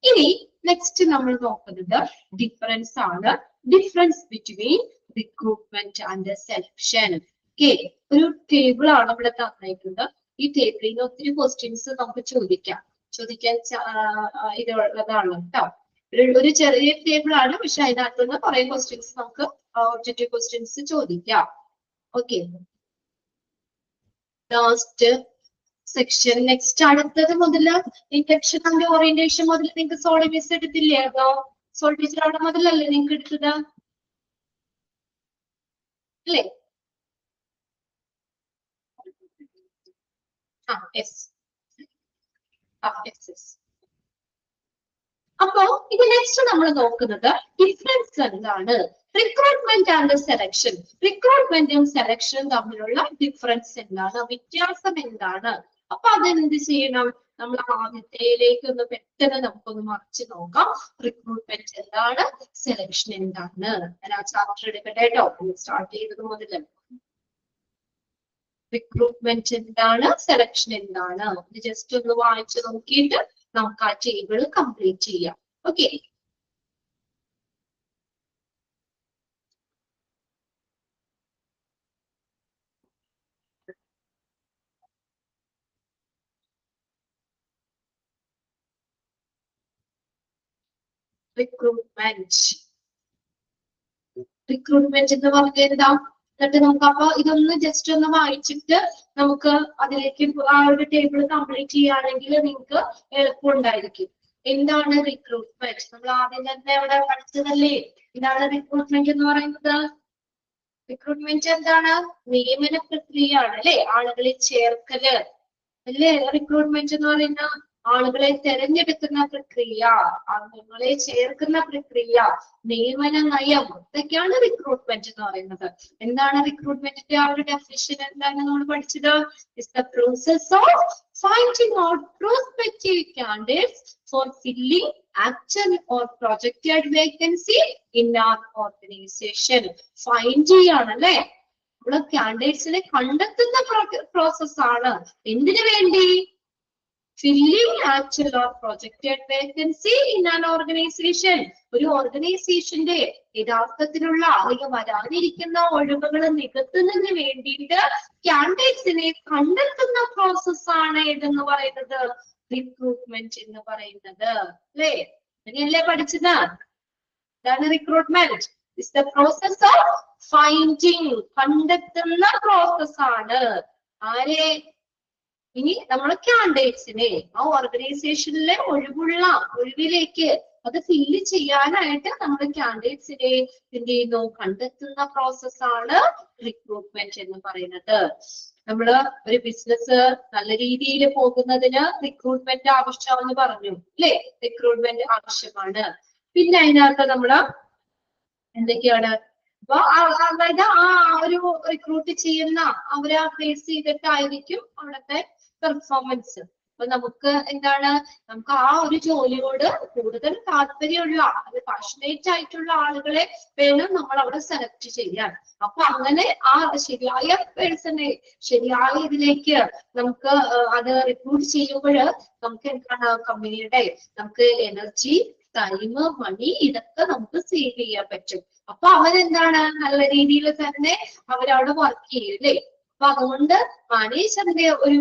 ഇനി നെക്സ്റ്റ് നമ്മൾ നോക്കുന്നത് ഡിഫറൻസ് ആണ്. Difference between recruitment and selection. Okay, ഒരു ടേബിൾ ആണ് ഇവിടെ തന്നിരിക്കുന്നത്. ഈ ടേബിളിൽ നിന്ന് ഒത്തിരി ക്വസ്റ്റ്യൻസ് നമുക്ക് ചോദിക്കാൻ ഇതുള്ളതാണ് കേട്ടോ. ഒരു ചെറിയ ടേബിൾ ആണ്, പക്ഷെ അതിനകത്തുനിന്ന് കുറെ ക്വസ്റ്റ്യൻസ് നമുക്ക് ഒബ്ജക്റ്റീവ് ക്വസ്റ്റ്യൻസ് ചോദിക്കാം. Okay, last section. നെക്സ്റ്റ് അടുത്തത് മുതല് ഇൻഡക്ഷൻ ആൻഡ് ഓറിയന്റേഷൻ മുതൽ നിങ്ങൾക്ക് സോളി മിസ് എടുത്തില്ലേ? അതോ സോൾ ടീച്ചർ അവിടെ മുതലല്ലേ നിങ്ങൾക്ക് എടുത്തത് അല്ലേ? അപ്പോ ഇത് നെക്സ്റ്റ് നമ്മൾ നോക്കുന്നത് ഡിഫറൻസ് എന്താണ്, റിക്രൂട്ട്മെന്റ് ആൻഡ് സെലക്ഷൻ. റിക്രൂട്ട്മെന്റും സെലക്ഷനും തമ്മിലുള്ള ഡിഫറൻസ് എന്താണ്, വ്യത്യാസം എന്താണ്? അപ്പൊ അതെന്ത് ചെയ്യണം, നമ്മൾ ആദ്യത്തേലേക്ക് ഒന്ന് പെട്ടെന്ന് നമുക്കൊന്ന് മറിച്ച് നോക്കാം. റിക്രൂട്ട്മെന്റ് എന്താണ്, സെലക്ഷൻ എന്താണ്? ഞാൻ ആ ചാപ്റ്റർ എടുക്കട്ടെ കേട്ടോ, സ്റ്റാർട്ട് ചെയ്തത് മുതൽ. റിക്രൂട്ട്മെന്റ് എന്താണ്, സെലക്ഷൻ എന്താണ്, ഇത് ജസ്റ്റ് ഒന്ന് വായിച്ചു നോക്കിയിട്ട് നമുക്ക് ആ ടേബിൾ കംപ്ലീറ്റ് ചെയ്യാം. Okay, recruitment. റിക്രൂട്ട്മെന്റ് എന്ന് പറഞ്ഞാൽ എന്താ? എന്നിട്ട് നമുക്ക് അപ്പൊ ഇതൊന്ന് ജസ്റ്റ് ഒന്ന് വായിച്ചിട്ട് നമുക്ക് അതിലേക്ക് ആ ഒരു ടേബിൾ കംപ്ലീറ്റ് ചെയ്യുകയാണെങ്കിൽ നിങ്ങൾക്ക് എളുപ്പമുണ്ടായിരിക്കും. എന്താണ് റിക്രൂട്ട്മെന്റ്? നമ്മൾ ആദ്യം തന്നെ അവിടെ പഠിച്ചതല്ലേ. എന്താണ് റിക്രൂട്ട്മെന്റ് എന്ന് പറയുന്നത്? റിക്രൂട്ട്മെന്റ് എന്താണ്? നിയമന പ്രക്രിയയാണ് അല്ലെ, ആളുകളെ ചേർക്കല് അല്ലേ റിക്രൂട്ട്മെന്റ് എന്ന് പറയുന്ന. ആളുകളെ തെരഞ്ഞെടുക്കുന്ന പ്രക്രിയ, അംഗങ്ങളെ ചേർക്കുന്ന പ്രക്രിയ, നിയമന നയം, ഇതൊക്കെയാണ് റിക്രൂട്ട്മെന്റ് എന്ന് പറയുന്നത്. എന്താണ് റിക്രൂട്ട്മെന്റിന്റെ ആ ഒരു ഡെഫിനിഷൻ എന്താണ് നമ്മൾ പഠിച്ചത്? It's the process of finding out prospective candidates for filling actual or projected vacancy in our organisation. Find ചെയ്യാണ് അല്ലെ, നമ്മള് കാൻഡിഡേറ്റ്സിനെ കണ്ടെത്തുന്ന പ്രോസസ് ആണ്. എന്തിനു വേണ്ടി? Filling actual or projected vacancy in an organisation. ഒരു ഓർഗനൈസേഷന്റെ യഥാർത്ഥത്തിലുള്ള അല്ലെങ്കിൽ വരാനിരിക്കുന്ന ഒഴിവുകൾ നികത്തുന്നതിന് വേണ്ടിയിട്ട് കാൻഡിഡേറ്റ്സിനെ കണ്ടെത്തുന്ന പ്രോസസ് ആണ് ഏതെന്ന് പറയുന്നത്? റിക്രൂട്ട്മെന്റ് എന്ന് പറയുന്നത് അല്ലേ. അങ്ങനെയല്ലേ പഠിച്ചത്? ഇതാണ് recruitment. It's the process of finding, കണ്ടെത്തുന്ന പ്രോസസ് ആണ്. ആരെ? ഇനി നമ്മൾ കാൻഡിഡേറ്റ്സിനെ ആ ഓർഗനൈസേഷനിലെ ഒഴിവിലേക്ക് അത് ഫില്ല് ചെയ്യാനായിട്ട് നമ്മൾ കാൻഡിഡേറ്റ്സിനെ എന്ത് ചെയ്യുന്നു? കണ്ടെത്തുന്ന പ്രോസസ് ആണ് റിക്രൂട്ട്മെന്റ് എന്ന് പറയുന്നത്. നമ്മള് ഒരു ബിസിനസ് നല്ല രീതിയിൽ പോകുന്നതിന് റിക്രൂട്ട്മെന്റ് ആവശ്യമാണെന്ന് പറഞ്ഞു അല്ലെ. റിക്രൂട്ട്മെന്റ് ആവശ്യമാണ്. പിന്നെ അതിനകത്ത് നമ്മള് എന്തൊക്കെയാണ്? അപ്പൊ അതായത് ആ ഒരു റിക്രൂട്ട് ചെയ്യുന്ന അവരെ ബേസ് ചെയ്തിട്ടായിരിക്കും അവിടുത്തെ പെർഫോമൻസ്. അപ്പൊ നമുക്ക് എന്താണ്? നമുക്ക് ആ ഒരു ജോലിയോട് കൂടുതൽ താല്പര്യമുള്ള, അത് പാഷനേറ്റ് ആയിട്ടുള്ള ആളുകളെ വേണം നമ്മൾ അവിടെ സെലക്ട് ചെയ്യാൻ. അപ്പൊ അങ്ങനെ ആ ശരിയായ പേഴ്സണെ ശരിയായ ഇതിലേക്ക് നമുക്ക് അത് റിക്രൂട്ട് ചെയ്യുമ്പോൾ നമുക്ക് എന്താണ്? കമ്പനിയുടെ നമുക്ക് എനർജി, ടൈം, മണി ഇതൊക്കെ നമുക്ക് സേവ് ചെയ്യാൻ പറ്റും. അപ്പൊ അവരെന്താണ്? നല്ല രീതിയിൽ തന്നെ അവരവിടെ വർക്ക് ചെയ്യും അല്ലേ. അപ്പൊ അതുകൊണ്ട് മാനേജറിന്റെ ഒരു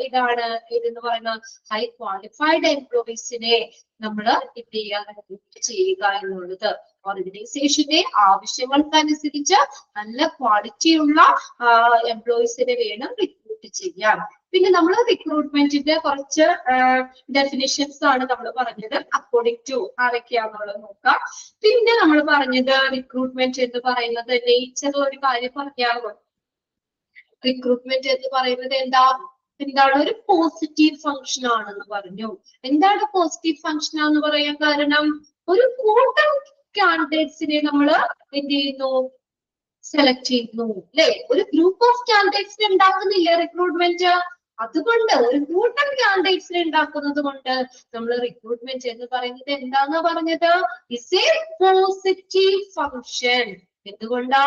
ഇതാണ് ഇതെന്ന് പറയുന്നത്, ഹൈ ക്വാളിഫൈഡ് എംപ്ലോയീസിനെ നമ്മൾ എന്ത് ചെയ്യുക എന്നുള്ളത്. ഓർഗനൈസേഷന്റെ ആവശ്യങ്ങൾക്കനുസരിച്ച് നല്ല ക്വാളിറ്റിയുള്ള എംപ്ലോയീസിനെ വേണം റിക്രൂട്ട് ചെയ്യാൻ. പിന്നെ നമ്മൾ റിക്രൂട്ട്മെന്റിന്റെ കുറച്ച് ഡെഫിനിഷൻസ് ആണ് നമ്മൾ പറഞ്ഞത്. അക്കോർഡിംഗ് ടു ആരൊക്കെയാണെന്നുള്ളത് നോക്കാം. പിന്നെ നമ്മൾ പറഞ്ഞത് റിക്രൂട്ട്മെന്റ് എന്ന് പറയുന്നത് നേച്ചറിൽ ഒരു കാര്യം പറഞ്ഞാകും. റിക്രൂട്ട്മെന്റ് എന്ന് പറയുന്നത് എന്താണ്? ഒരു പോസിറ്റീവ് ഫംഗ്ഷൻ ആണെന്ന് പറഞ്ഞു. എന്താണ് പോസിറ്റീവ് ഫംഗ്ഷൻ ആണെന്ന് പറയാൻ കാരണം? ഒരു കൂട്ടം കാൻഡിഡേറ്റ്സിനെ നമ്മൾ എന്ത് ചെയ്യുന്നു? സെലക്ട് ചെയ്യുന്നു അല്ലെ. ഒരു ഗ്രൂപ്പ് ഓഫ് കാൻഡിഡേറ്റ്സിനെ ഉണ്ടാക്കുന്നില്ല റിക്രൂട്ട്മെന്റ്. അതുകൊണ്ട് ഒരു കൂട്ടം കാൻഡിഡേറ്റ്സിനെ ഉണ്ടാക്കുന്നത് കൊണ്ട് നമ്മൾ റിക്രൂട്ട്മെന്റ് എന്ന് പറയുന്നത് എന്താന്ന് പറഞ്ഞത്? Is A positive function. എന്തുകൊണ്ടാ?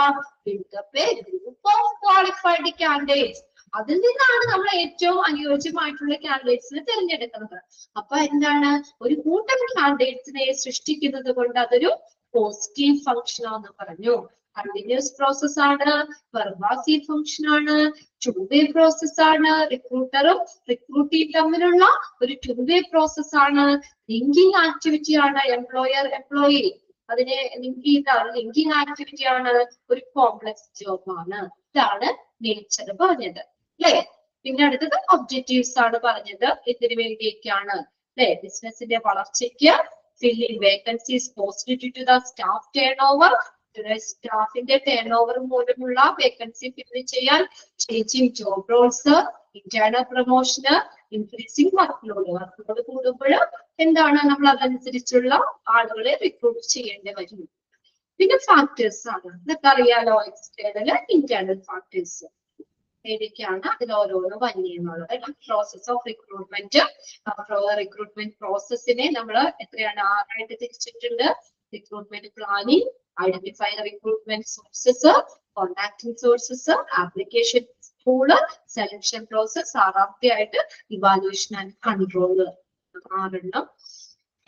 ഗ്രൂപ്പ് ഓഫ് ക്വാളിഫൈഡ് കാൻഡിഡേറ്റ്സ്, അതിൽ നിന്നാണ് നമ്മൾ ഏറ്റവും അനുയോജ്യമായിട്ടുള്ള കാൻഡിഡേറ്റ്സിനെ തിരഞ്ഞെടുക്കുന്നത്. അപ്പൊ എന്താണ്? ഒരു കൂട്ടം കാൻഡിഡേറ്റ്സിനെ സൃഷ്ടിക്കുന്നത് കൊണ്ട് അതൊരു പോസിറ്റീവ് ഫംഗ്ഷൻ ആണെന്ന് പറഞ്ഞു. കണ്ടിന്യൂസ് പ്രോസസ് ആണ്, പെർവാസീവ് ഫംഗ്ഷൻ ആണ്, ടു വേ പ്രോസസ് ആണ്. റിക്രൂട്ടറും റിക്രൂട്ടിയും തമ്മിലുള്ള ഒരു ടു വേ പ്രോസസ് ആണ്. ലിങ്കിങ് ആക്ടിവിറ്റി ആണ്. എംപ്ലോയർ എംപ്ലോയി അതിനെ ലിങ്കിങ് ആക്ടിവിറ്റി ആണ്. ഒരു കോംപ്ലക്സ് ജോബ് ആണ്. ഇതാണ് നേച്ചർ പറഞ്ഞത് അല്ലെ. പിന്നെ അടുത്തത് ഒബ്ജക്റ്റീവ്സ് ആണ് പറഞ്ഞത്. ഇതിനു വേണ്ടിയൊക്കെയാണ് അല്ലെ? ബിസിനസിന്റെ വളർച്ചയ്ക്ക്, filling vacancies posted due to the staff turnover, സ്റ്റാഫിന്റെ ടേൺ ഓവർ മൂലമുള്ള വേക്കൻസി ഫില്ല് ചെയ്യാൻ, ചേഞ്ചിങ് ജോബ് റോൾസ്, ഇന്റേണൽ പ്രൊമോഷന്, ഇൻക്രീസിംഗ് വർക്ക് ലോഡ് കൂടുമ്പോൾ എന്താണ്? നമ്മൾ അതനുസരിച്ചുള്ള ആളുകളെ റിക്രൂട്ട് ചെയ്യേണ്ടി വരും. പിന്നെ ഫാക്ടേഴ്സ് ആണ്, ഇതൊക്കെ അറിയാലോ. എക്സ്റ്റേണൽ, ഇന്റേണൽ ഫാക്ടേഴ്സ് ഏതൊക്കെയാണ്? അതിൽ ഓരോന്ന് വന്നിരുന്നുള്ളത്. Process of recruitment. റിക്രൂട്ട്മെന്റ് പ്രോസസ്സിനെ നമ്മൾ എത്രയാണ്? 6 തിരിച്ചിട്ടുണ്ട്. Recruitment planning, identify recruitment sources, contacting sources, application pool, selection process, 6ാമത്തെ ഇവാലുവേഷൻ ആൻഡ് കൺട്രോള്. 6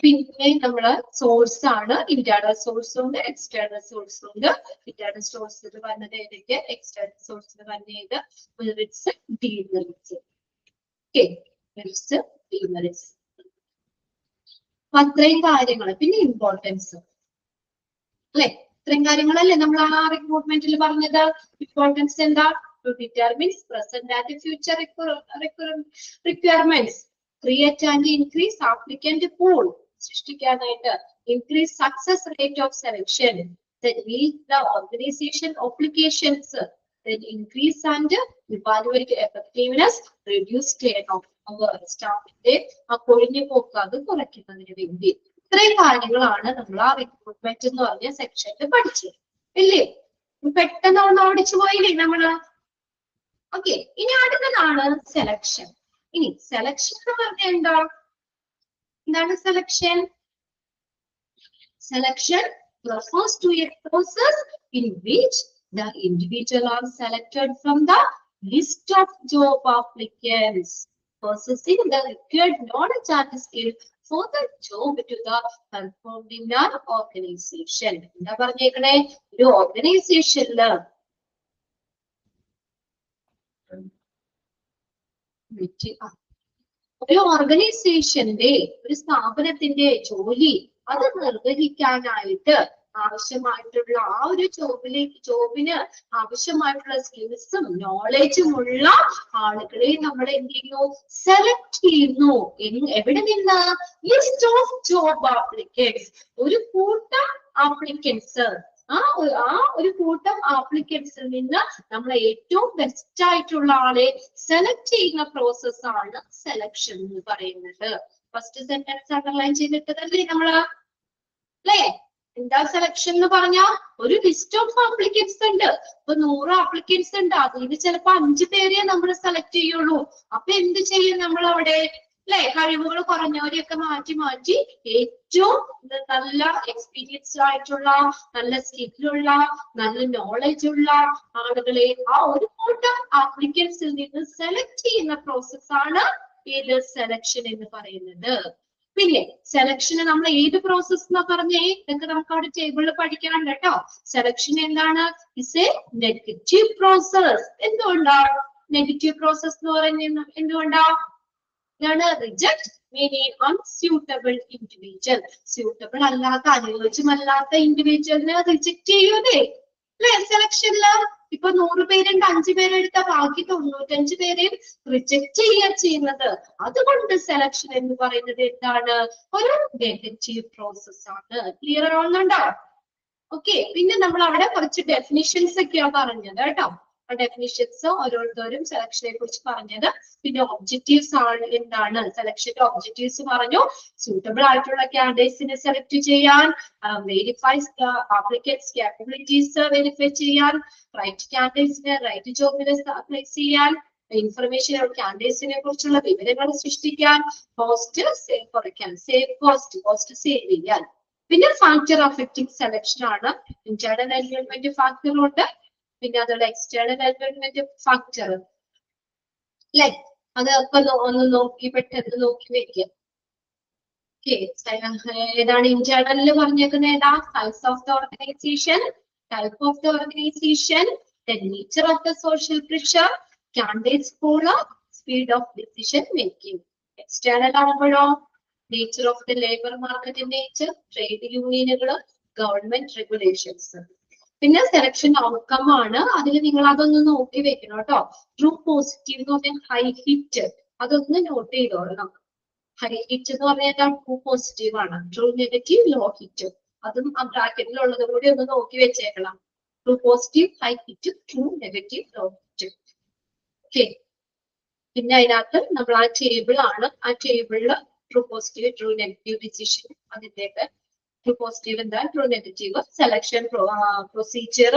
പിന്നെ നമ്മള് സോഴ്സ് ആണ്. ഇന്റേണൽ സോഴ്സ് ഉണ്ട്, എക്സ്റ്റേണൽ സോഴ്സ് ഉണ്ട്. ഇന്റേണൽ സോഴ്സിൽ വന്നത് ഏതൊക്കെ? എക്സ്റ്റേണൽ സോഴ്സിൽ വന്നത് മെറിറ്റ്സ്, ഡീമെറിറ്റ്സ്. Merits, demerits. അപ്പൊ അത്രയും കാര്യങ്ങൾ. പിന്നെ ഇമ്പോർട്ടൻസ് അല്ലെ, ഇത്രയും കാര്യങ്ങളല്ലേ നമ്മൾ ആ റിക്രൂട്ട്മെന്റിൽ പറഞ്ഞത്. ഇമ്പോർട്ടൻസ് എന്താ? To determines present and future requirements, create and increase applicant pool, സൃഷ്ടിക്കാനായിട്ട്, increase success rate of selection, then meet the organization obligations, then increase and evaluate effectiveness, reduce turnover, സ്റ്റാഫിന്റെ ആ കൊഴിഞ്ഞു പോക്ക് അത് കുറയ്ക്കുന്നതിന് വേണ്ടി. ഇത്രയും കാര്യങ്ങളാണ് നമ്മൾ ആ റിക്രൂട്ട്മെന്റ് എന്ന് പറഞ്ഞ സെക്ഷനിൽ പഠിച്ചത് ഇല്ലേ? പെട്ടെന്ന് ഒന്ന് ഓടിച്ചു പോയില്ലേ നമ്മള്? ഓക്കെ, ഇനി അടുത്തതാണ് സെലക്ഷൻ. ഇനി സെലക്ഷൻ എന്ന് പറഞ്ഞാൽ എന്താ? എന്താണ് selection? Selection refers to a process in which the individual are selected from the list of job applicants, possessing the required knowledge and skill for the job to the performed in an organization. എന്താ പറഞ്ഞേക്കണേ? ഒരു ഓർഗനൈസേഷനില് ഒരു സ്ഥാപനത്തിന്റെ ജോലി അത് നിർവഹിക്കാനായിട്ട് ആവശ്യമായിട്ടുള്ള ആ ഒരു ജോബിന് ആവശ്യമായിട്ടുള്ള സ്കിൽസും നോളജും ഉള്ള ആളുകളെ നമ്മൾ എന്ത് ചെയ്യുന്നു? സെലക്ട് ചെയ്യുന്നു. എവിടെ നിന്ന്? ലിസ്റ്റ് ഓഫ് ജോബ് ആപ്ലിക്കൻസ്, ഒരു കൂട്ടം ആപ്ലിക്കൻസ്. ആ ഒരു കൂട്ടം ആപ്ലിക്കൻസിൽ നിന്ന് നമ്മൾ ഏറ്റവും ബെസ്റ്റ് ആയിട്ടുള്ള ആളെ സെലക്ട് ചെയ്യുന്ന പ്രോസസ് ആണ് സെലക്ഷൻ എന്ന് പറയുന്നത്. ഫസ്റ്റ് സെന്റൻസ് അണ്ടർലൈൻ ചെയ്തിട്ടതല്ലേ നമ്മള്? അല്ലേ? എന്താ സെലക്ഷൻ എന്ന് പറഞ്ഞാൽ? ഒരു ലിസ്റ്റ് ഓഫ് ആപ്ലിക്കൻസ് ഉണ്ട്. ഇപ്പൊ 100 ആപ്ലിക്കൻസ് ഉണ്ട്, അതിന് ചിലപ്പോ 5 പേരെ നമ്മൾ സെലക്ട് ചെയ്യുള്ളൂ. അപ്പൊ എന്ത് ചെയ്യും നമ്മൾ അവിടെ? അല്ലെ, കഴിവുകൾ കുറഞ്ഞവരെയൊക്കെ മാറ്റി ഏറ്റവും നല്ല എക്സ്പീരിയൻസ്ഡ് ആയിട്ടുള്ള, നല്ല സ്കില്ലുള്ള, നല്ല നോളജ് ഉള്ള ആളുകളെ ആ ഒരു കൂട്ടം ആപ്ലിക്കൻസിൽ നിന്ന് സെലക്ട് ചെയ്യുന്ന പ്രോസസ് ആണ് ഏത്? സെലക്ഷൻ എന്ന് പറയുന്നത്. പിന്നെ സെലക്ഷന് നമ്മൾ ഏത് പ്രോസസ് എന്നാ പറഞ്ഞേ? ഇതൊക്കെ നമുക്ക് അവിടെ ടേബിളിൽ പഠിക്കണം കേട്ടോ. സെലക്ഷൻ എന്താണ്? Is A negative process. എന്തുകൊണ്ടാണ് നെഗറ്റീവ് പ്രോസസ് എന്ന് പറയുന്നത്? എന്തുകൊണ്ടാ? Reject meaning unsuitable individual. Suitable അല്ലാത്ത, അനുയോജ്യമല്ലാത്ത ഇൻഡിവിജ്വലിനെ റിജക്ട് ചെയ്യൂലേ അല്ലെ സെലക്ഷനില്? ഇപ്പൊ 100 പേരുണ്ട്, 5 പേരെടുത്ത ബാക്കി 95 പേരെയും റിജക്ട് ചെയ്യുന്നത്. അതുകൊണ്ട് സെലക്ഷൻ എന്ന് പറയുന്നത് എന്താണ്? ഒരു നെഗറ്റീവ് പ്രോസസ് ആണ്. ക്ലിയർ ആവുന്നുണ്ടോ? ഓക്കെ, പിന്നെ നമ്മൾ അവിടെ കുറച്ച് ഡെഫിനിഷൻസ് ഒക്കെയാണ് പറഞ്ഞത് കേട്ടോ. ഡെഫിനിഷൻസ് ഓരോരുത്തരും സെലക്ഷനെ കുറിച്ച് പറഞ്ഞത്. പിന്നെ ഒബ്ജക്റ്റീവ്സ് ആണ് എന്താണ്? സെലക്ഷന്റെ ഒബ്ജക്റ്റീവ്സ് പറഞ്ഞു. സൂട്ടബിൾ ആയിട്ടുള്ള കാൻഡിഡേറ്റ്സിനെ സെലക്ട് ചെയ്യാൻ, വെരിഫൈസ് ആപ്ലിക്കൻസ് കാപ്പബിലിറ്റീസ് വെരിഫൈ ചെയ്യാൻ, റൈറ്റ് കാൻഡിഡേറ്റ്സിനെ റൈറ്റ് ജോബിനെ പ്ലേസ് ചെയ്യാൻ, ഇൻഫർമേഷൻ കാൻഡിഡേറ്റ്സിനെ കുറിച്ചുള്ള വിവരങ്ങൾ സൃഷ്ടിക്കാൻ, കോസ്റ്റ് സേവ് കുറയ്ക്കാൻ, കോസ്റ്റ് സേവ് ചെയ്യാൻ. പിന്നെ ഫാക്ടർ അഫക്റ്റിംഗ് സെലക്ഷൻ ആണ്. ഇന്റേണൽ എൻവയോൺമെന്റ് ഫാക്ടർ ഉണ്ട്, പിന്നെ അതുള്ള എക്സ്റ്റേണൽ എൻവയോൺമെന്റ് ഫാക്ടർ അല്ലെ? അതൊക്കെ ഒന്ന് പെട്ടെന്ന് നോക്കി വെക്കുക. ഏതാണ് ഇന്റേണലിൽ പറഞ്ഞേക്കുന്നത്? ഏതാ? Size of the organisation, type of the organisation, the nature of the social pressure, candidates pool, speed of decision making. External ആകുമ്പോഴോ nature of the labour market nature, trade യൂണിയനുകൾ, ഗവൺമെന്റ് റെഗുലേഷൻസ്. പിന്നെ സെലക്ഷൻ ഔട്ട്കം ആണ്. അതിൽ നിങ്ങൾ അതൊന്ന് നോക്കി വെക്കണം കേട്ടോ. ട്രൂ പോസിറ്റീവ് എന്ന് പറഞ്ഞാൽ ഹൈ ഹിറ്റ്, അതൊന്ന് നോട്ട് ചെയ്തോളണം. ഹൈ ഹിറ്റ് എന്ന് പറഞ്ഞാൽ ട്രൂ പോസിറ്റീവ് ആണ്. ട്രൂ നെഗറ്റീവ്, ലോ ഹിറ്റ്, അതും ആ ബ്രാക്കറ്റിലുള്ളത് കൂടി ഒന്ന് നോക്കി വെച്ചേക്കണം. True positive, high hit, true negative, low hit. Okay, പിന്നെ അതിനകത്ത് നമ്മൾ ആ ടേബിൾ ആണ്. ആ ടേബിളില് true positive, true negative decision, അതിന്റെയൊക്കെ ട്രൂ പോസിറ്റീവ് എന്താ, true negative, selection procedure,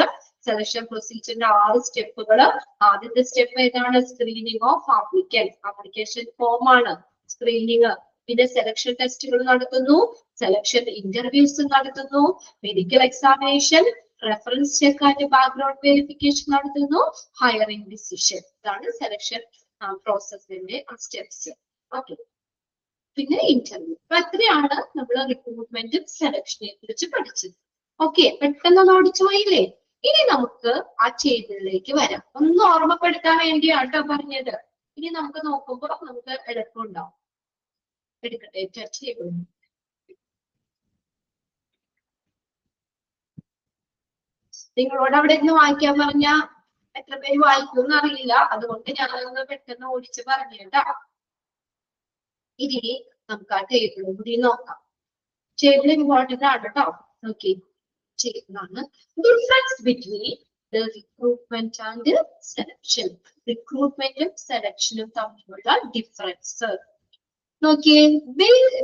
selection പ്രൊസീജിയറിന്റെ 6 സ്റ്റെപ്പുകൾ. ആദ്യത്തെ സ്റ്റെപ്പ് ഏതാണ്? Screening of applicants. Application form ആണ് സ്ക്രീനിങ്. പിന്നെ സെലക്ഷൻ ടെസ്റ്റുകൾ നടത്തുന്നു, സെലക്ഷൻ ഇന്റർവ്യൂസ് നടത്തുന്നു, medical examination, reference check and background verification നടത്തുന്നു, ഹയറിംഗ് ഡിസിഷൻ. ഇതാണ് സെലക്ഷൻ പ്രോസസ്സിന്റെ സ്റ്റെപ്സ്. ഓക്കെ, പിന്നെ ഇന്റർവ്യൂ. അപ്പൊ അത്രയാണ് നമ്മൾ റിക്രൂട്ട്മെന്റും സെലക്ഷനെ കുറിച്ച് പഠിച്ചത്. ഓക്കെ, പെട്ടെന്ന് ഓടിച്ചു പോയില്ലേ? ഇനി നമുക്ക് ആ ടേബിളിലേക്ക് വരാം. ഒന്ന് ഓർമ്മപ്പെടുത്താൻ വേണ്ടിയാട്ടോ പറഞ്ഞത്. ഇനി നമുക്ക് നോക്കുമ്പോൾ നമുക്ക് എളുപ്പമുണ്ടാവും. എടുക്കട്ടെ ടേബിൾ. നിങ്ങളോട് അവിടെ ഇരുന്ന് വായിക്കാൻ പറഞ്ഞ എത്ര പേര് വായിക്കുമെന്ന് അറിയില്ല, അതുകൊണ്ട് ഞാനൊന്ന് പെട്ടെന്ന് ഓടിച്ച് പറഞ്ഞു കേട്ടാ. ഇനി നമുക്ക് ആ ടേബിളും കൂടി നോക്കാം. ടേബിൾ ഇമ്പോർട്ടന്റ് ആണ് കേട്ടോ. ഓക്കെ, ചെയ്യുന്നതാണ് difference between the recruitment and selection. റിക്രൂട്ട്മെന്റും സെലക്ഷനും തമ്മിലുള്ള ഡിഫറൻസ് നോക്കിയേ.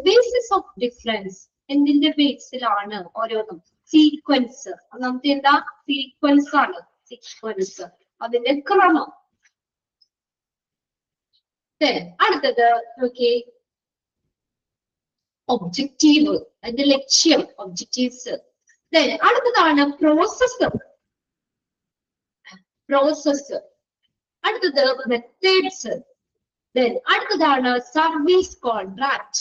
ബേസിസ് ഓഫ് ഡിഫറൻസ് എന്തിന്റെ ബേസിലാണ് ഓരോന്നും? സീക്വൻസ്. നമുക്ക് എന്താ? സീക്വൻസ് ആണ്. സീക്വൻസ് അതിന്റെ ക്രമം. അടുത്തത് നോക്കിയേ, ഒബ്ജക്റ്റീവ്, അതിന്റെ ലക്ഷ്യം, ഒബ്ജക്റ്റീവ്സ്. അടുത്തതാണ് പ്രോസസ്. അടുത്തത് മെത്തേഡ്സ്. അടുത്തതാണ് സർവീസ് കോൺട്രാക്ട്.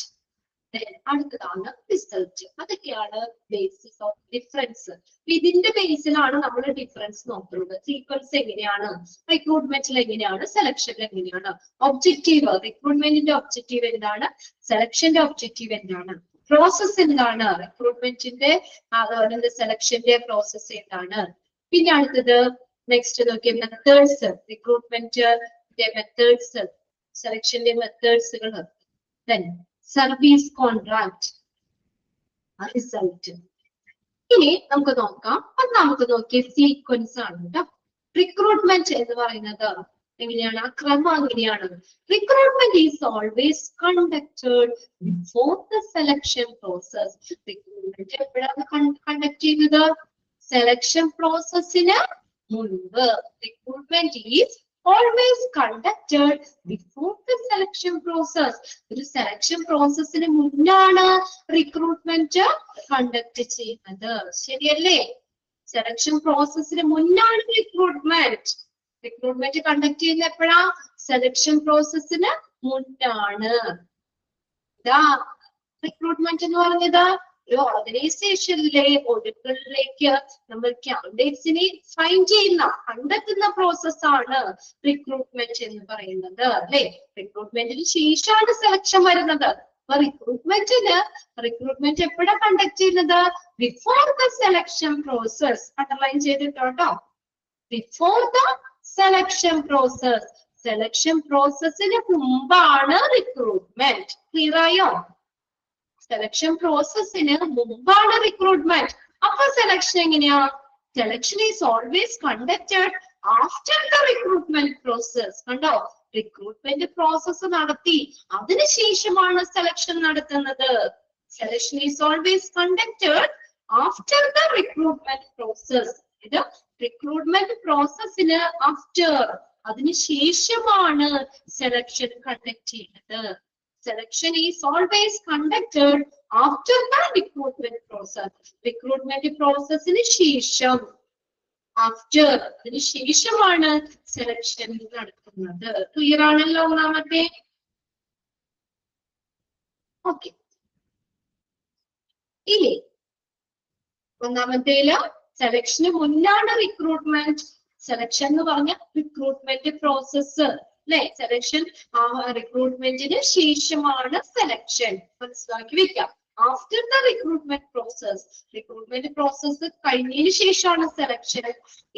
അടുത്തതാണ് റിസൾട്ട്. അതൊക്കെയാണ് ബേസിസ് ഓഫ് ഡിഫറൻസ്. ഇതിന്റെ ബേസിലാണ് നമ്മൾ ഡിഫറൻസ് നോക്കുന്നത്. സീക്വൻസ് എങ്ങനെയാണ്, റിക്രൂട്ട്മെന്റിൽ എങ്ങനെയാണ്, സെലക്ഷനിൽ എങ്ങനെയാണ്. ഒബ്ജക്റ്റീവ്, റിക്രൂട്ട്മെന്റിന്റെ ഒബ്ജക്റ്റീവ് എന്താണ്, സെലക്ഷന്റെ ഒബ്ജക്റ്റീവ് എന്താണ്, പ്രോസസ് എന്താണ്, റിക്രൂട്ട്മെന്റിന്റെ അതുപോലെ സെലക്ഷന്റെ പ്രോസസ് എന്താണ്. പിന്നെ അടുത്തത് നെക്സ്റ്റ് നോക്കിയ മെത്തേഡ്സ്, റിക്രൂട്ട്മെന്റിന്റെ മെത്തേഡ്സ്, സെലക്ഷന്റെ മെത്തേഡ്സുകൾ. Service contract, result. ഇനി നമുക്ക് നോക്കാം. അത് നമുക്ക് നോക്കിയ സീക്വൻസ് ആണ് കേട്ടോ. റിക്രൂട്ട്മെന്റ് എന്ന് പറയുന്നത് എങ്ങനെയാണ്, ആ ക്രമം എങ്ങനെയാണ്? Recruitment is always conducted before the selection process. Recruitment എപ്പോഴാണ് കണ്ടക്ട് ചെയ്യുന്നത്? സെലക്ഷൻ പ്രോസസ്സിന് മുൻപ്. Recruitment is always conducted before the selection process. ഒരു സെലക്ഷൻ പ്രോസസ്സിന് മുന്നാണ് റിക്രൂട്ട്മെന്റ് കണ്ടക്ട് ചെയ്യുന്നത്. ശരിയല്ലേ? സെലക്ഷൻ പ്രോസസ്സിന് മുന്നാണ് റിക്രൂട്ട്മെന്റ് കണ്ടക്ട് ചെയ്യുന്നത്. എപ്പോഴാ? സെലക്ഷൻ പ്രോസസ്സിന് മുന്നാണ്. ഇതാ റിക്രൂട്ട്മെന്റ് എന്ന് പറഞ്ഞത് ഒരു ഓർഗനൈസേഷനിലെ ഒഴുക്കുകളിലേക്ക് നമ്മൾ കാൻഡിഡേറ്റ്സിനെ ഫൈൻഡ് ചെയ്യുന്ന, കണ്ടെത്തുന്ന പ്രോസസ്സാണ് റിക്രൂട്ട്മെന്റ് എന്ന് പറയുന്നത്. അല്ലെ? റിക്രൂട്ട്മെന്റിന് ശേഷമാണ് സെലക്ഷൻ വരുന്നത്. അപ്പൊ റിക്രൂട്ട്മെന്റ് എപ്പോഴാണ് കണ്ടക്ട് ചെയ്യുന്നത്? Before the selection process. Underline ചെയ്തിട്ടോ. Before the selection process. Selection പ്രോസസ്സിന് മുമ്പാണ് റിക്രൂട്ട്മെന്റ്. ക്ലിയർ ആയോ? സെലക്ഷൻ പ്രോസസ്സിന് മുമ്പാണ് റിക്രൂട്ട്മെന്റ്. അപ്പൊ സെലക്ഷൻ എങ്ങനെയാ? Selection is always conducted after the recruitment process. കണ്ടോ? റിക്രൂട്ട്മെന്റ് പ്രോസസ് നടത്തി അതിനുശേഷമാണ് സെലക്ഷൻ നടത്തുന്നത്. Selection is always conducted after the recruitment process. ഇത് റിക്രൂട്ട്മെന്റ് പ്രോസസ്സിന് ആഫ്റ്റർ, അതിനുശേഷമാണ് സെലക്ഷൻ കണ്ടക്ട് ചെയ്യുന്നത്. Selection is always conducted after the recruitment process. Recruitment processന് ശേഷം, after, അതിന് ശേഷമാണ് സെലക്ഷൻ നടത്തുന്നത്. ക്ലിയർ ആണല്ലോ ഒന്നാമത്തെ? ഓക്കെ. ഇനി ഒന്നാമത്തേല് സെലക്ഷന് മുന്നാണ് റിക്രൂട്ട്മെന്റ്. സെലക്ഷൻ എന്ന് പറഞ്ഞ റിക്രൂട്ട്മെന്റ് പ്രോസസ് അല്ലെ? സെലക്ഷൻ റിക്രൂട്ട്മെന്റിന് ശേഷമാണ് സെലക്ഷൻ. മനസ്സിലാക്കി വെക്കാം. After the recruitment process. Recruitment process കഴിഞ്ഞതിന് ശേഷമാണ് സെലക്ഷൻ.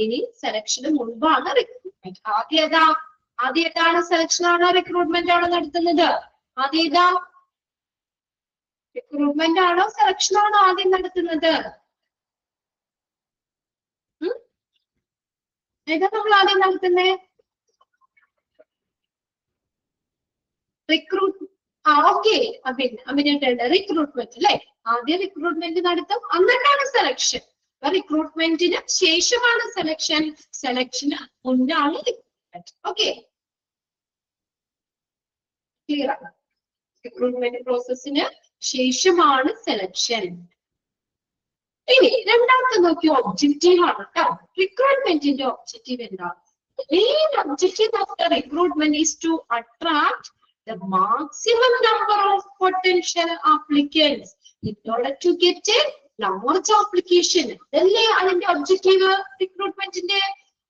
ഇനി സെലക്ഷന് മുൻപാണ് റിക്രൂട്ട്മെന്റ്. ആദ്യം ഏതാണ്? സെലക്ഷൻ ആണോ റിക്രൂട്ട്മെന്റ് ആണോ നടത്തുന്നത്? ആദ്യം ഏതാ? റിക്രൂട്ട്മെന്റ് ആണോ സെലക്ഷൻ ആണോ ആദ്യം നടത്തുന്നത്? ഏതാ നമ്മൾ ആദ്യം നടത്തുന്നേ? ഓക്കെ, റിക്രൂട്ട്മെന്റ് അല്ലെ? ആദ്യം റിക്രൂട്ട്മെന്റ് നടത്തും, എന്നിട്ടാണ് സെലക്ഷൻ. അപ്പൊ റിക്രൂട്ട്മെന്റിന് ശേഷമാണ് സെലക്ഷൻ, സെലക്ഷന് മുന്നാണ് റിക്രൂട്ട്മെന്റ്. ഓക്കെ, ക്ലിയർ ആണ്? റിക്രൂട്ട്മെന്റ് പ്രോസസ്സിന് ശേഷമാണ് സെലക്ഷൻ. ഇനി രണ്ടാമത്തെ നോക്കി ഒബ്ജക്റ്റീവ് ആണ് കേട്ടോ. റിക്രൂട്ട്മെന്റിന്റെ ഒബ്ജക്റ്റീവ് എന്താ? The main objective of the recruitment is to attract the maximum number of potential applicants in order to get a large application. Adelle adinte objective recruitmentinte.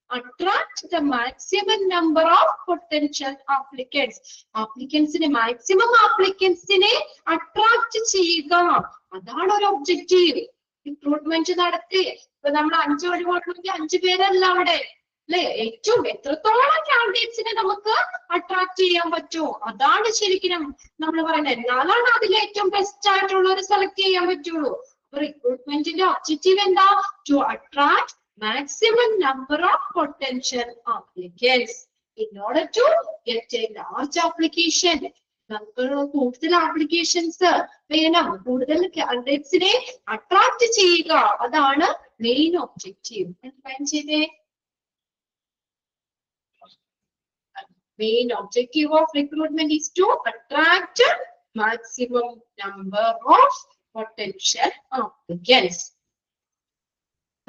Attract the maximum number of potential applicants. Applicants ne maximum applicants ne attract cheyyuka. Adana oru objective. Recruitment നടത്തി. ഇപ്പൊ നമ്മൾ 5 ഒഴിവുണ്ടെങ്കിൽ 5 പേരല്ല അവിടെ, അല്ലെ? ഏറ്റവും എത്രത്തോളം കാൻഡിഡേറ്റ്സിനെ നമുക്ക് attract ചെയ്യാൻ പറ്റുമോ അതാണ് ശരിക്കും നമ്മൾ പറയുന്നത്. എന്നാലാണ് അതിൽ ഏറ്റവും ബെസ്റ്റ് ആയിട്ടുള്ളവരെ സെലക്ട് ചെയ്യാൻ പറ്റുള്ളൂ. അപ്പൊ റിക്രൂട്ട്മെന്റിന്റെ ഒബ്ജക്റ്റീവ് എന്താ? To attract maximum number of potential applicants in order to get a large application. നമുക്ക് കൂടുതൽ ആപ്ലിക്കേഷൻസ് വേണം, കൂടുതൽ കാൻഡിഡേറ്റ്സിനെ അട്രാക്ട് ചെയ്യുക, അതാണ് മെയിൻ ഒബ്ജക്റ്റീവ്. ചെയ്തേ, main objective of recruitment is to attract maximum number of potential applicants.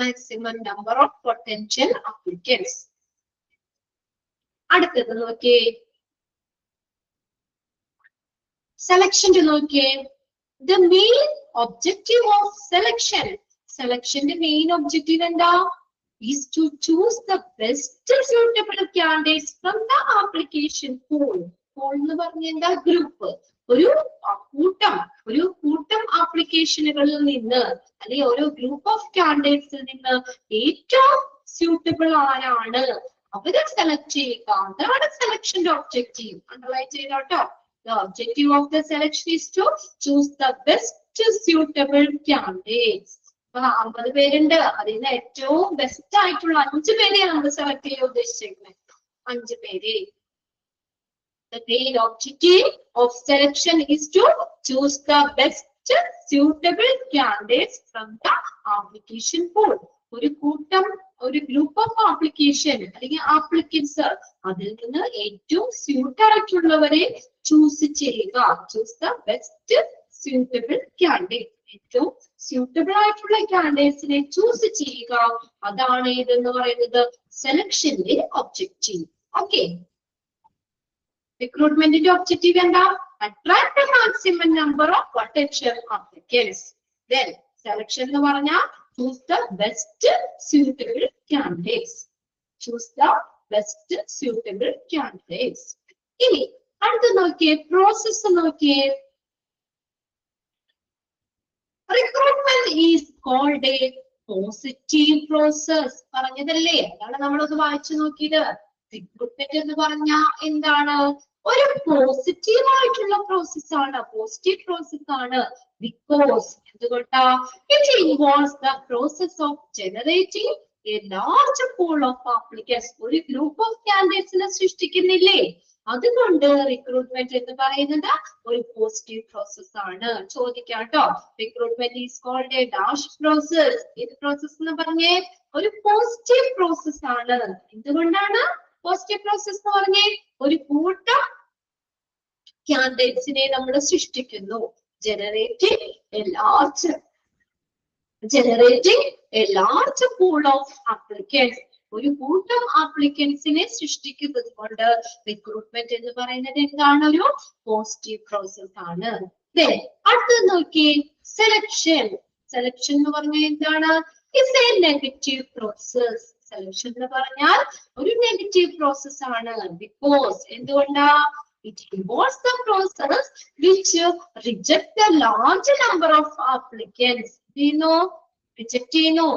Maximum number of potential applicants. അടുത്തത് നോക്കിയേ, selection നോക്കിയേ. The main objective of selection. Selectionന്റെ main objective എന്താ? Is to choose the best suitable candidates from the application pool. Pool എന്ന് പറഞ്ഞ എന്താ? Group. ഒരു കൂട്ടം ആപ്ലിക്കേഷനുകളിൽ നിന്ന്, അല്ലെങ്കിൽ ഓരോ ഗ്രൂപ്പ് ഓഫ് കാൻഡിഡേറ്റ്സിൽ നിന്ന് ഏറ്റവും സ്യൂട്ടബിൾ ആരാണ് അവരെ സെലക്ട് ചെയ്യുക. അതാണ് സെലക്ഷന്റെ ഒബ്ജക്റ്റീവ്. അണ്ടർലൈൻ ചെയ്തോട്ടോ. The objective of the selection is to choose the best suitable candidates. 50 പേരുണ്ട്, അതിൽ നിന്ന് ഏറ്റവും ബെസ്റ്റ് ആയിട്ടുള്ള 5 പേരെയാണ് നമ്മൾ സെലക്ട് ചെയ്യാൻ ഉദ്ദേശിച്ചിരിക്കുന്നത്. 5 പേരെ. The main objective of selection is to choose the best suitable candidates from the application pool. ഒരു ഗ്രൂപ്പ് ഓഫ് ആപ്ലിക്കേഷൻ അല്ലെങ്കിൽ ആപ്ലിക്കൻസ്, അതിൽ നിന്ന് ഏറ്റവും സ്യൂട്ട് ആയിട്ടുള്ളവരെ ചൂസ് ചെയ്യുക. Choose the best suitable candidate. ഏറ്റവും സ്യൂട്ടബിൾ ആയിട്ടുള്ള കാൻഡിഡേറ്റ്സിനെ ചൂസ് ചെയ്യുക, അതാണ് ഇതെന്ന് പറയുന്നത് സെലക്ഷന്റെ ഒബ്ജക്റ്റീവ്. ഓക്കെ, റിക്രൂട്ട്മെന്റിന്റെ ഒബ്ജക്റ്റീവ് എന്താ? Attract the maximum number of potential applicants. Then selection എന്ന് പറഞ്ഞാൽ choose the best suitable candidates. Choose the best suitable candidates. ഇനി അടുത്ത നോക്കിയേ, പ്രോസസ് നോക്കിയേ. Recruitment is called a positive process. പറഞ്ഞതല്ലേ, അതാണ് നമ്മളത് വായിച്ചു നോക്കിയത്. റിക്രൂട്ട്മെന്റ് എന്ന് പറഞ്ഞാൽ എന്താണ്? ഒരു പോസിറ്റീവ് ആയിട്ടുള്ള പ്രോസസ് ആണ്, പോസിറ്റീവ് പ്രോസസ് ആണ്. ബിക്കോസ് എന്തുകൊണ്ടാ? It involves the process of generating A large pool of applicants. ഒരു ഗ്രൂപ്പ് ഓഫ് കാൻഡിഡേറ്റ്സിനെ സൃഷ്ടിക്കുന്നില്ലേ, അതുകൊണ്ട് റിക്രൂട്ട്മെന്റ് എന്ന് പറയുന്നത് ഒരു പോസിറ്റീവ് പ്രോസസ് ആണ്. ചോദിക്കാം കേട്ടോ. Recruitment is called a dash process. ഇത് പ്രോസസ് എന്ന് പറഞ്ഞേ ഒരു പോസിറ്റീവ് പ്രോസസ് ആണ്. എന്തുകൊണ്ടാണ് പോസിറ്റീവ് പ്രോസസ് എന്ന് പറഞ്ഞേ? ഒരു കൂട്ടം കാൻഡിഡേറ്റ്സിനെ നമ്മൾ സൃഷ്ടിക്കുന്നു. generating a large pool of applicants. ഒരു കൂട്ടം ആപ്ലിക്കൻസിനെ സൃഷ്ടിക്കുന്നത് കൊണ്ട് റിക്രൂട്ട്മെന്റ് എന്ന് പറയുന്നത് എന്താണ്? ഒരു പോസിറ്റീവ് പ്രോസസ് ആണ്. അടുത്തത് നോക്കി, സെലക്ഷൻ. സെലക്ഷൻ എന്ന് പറഞ്ഞാൽ എന്താണ്? It's A negative process. Selection എന്ന് പറഞ്ഞാൽ ഒരു നെഗറ്റീവ് പ്രോസസ് ആണ്. ബിക്കോസ് എന്തുകൊണ്ടാ? It involves the process which reject the large number of applicants. Reject ചെയ്യുന്നു.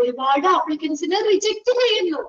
ഒരുപാട് ആപ്ലിക്കൻസിനെ റിജക്ട് ചെയ്യുന്നു.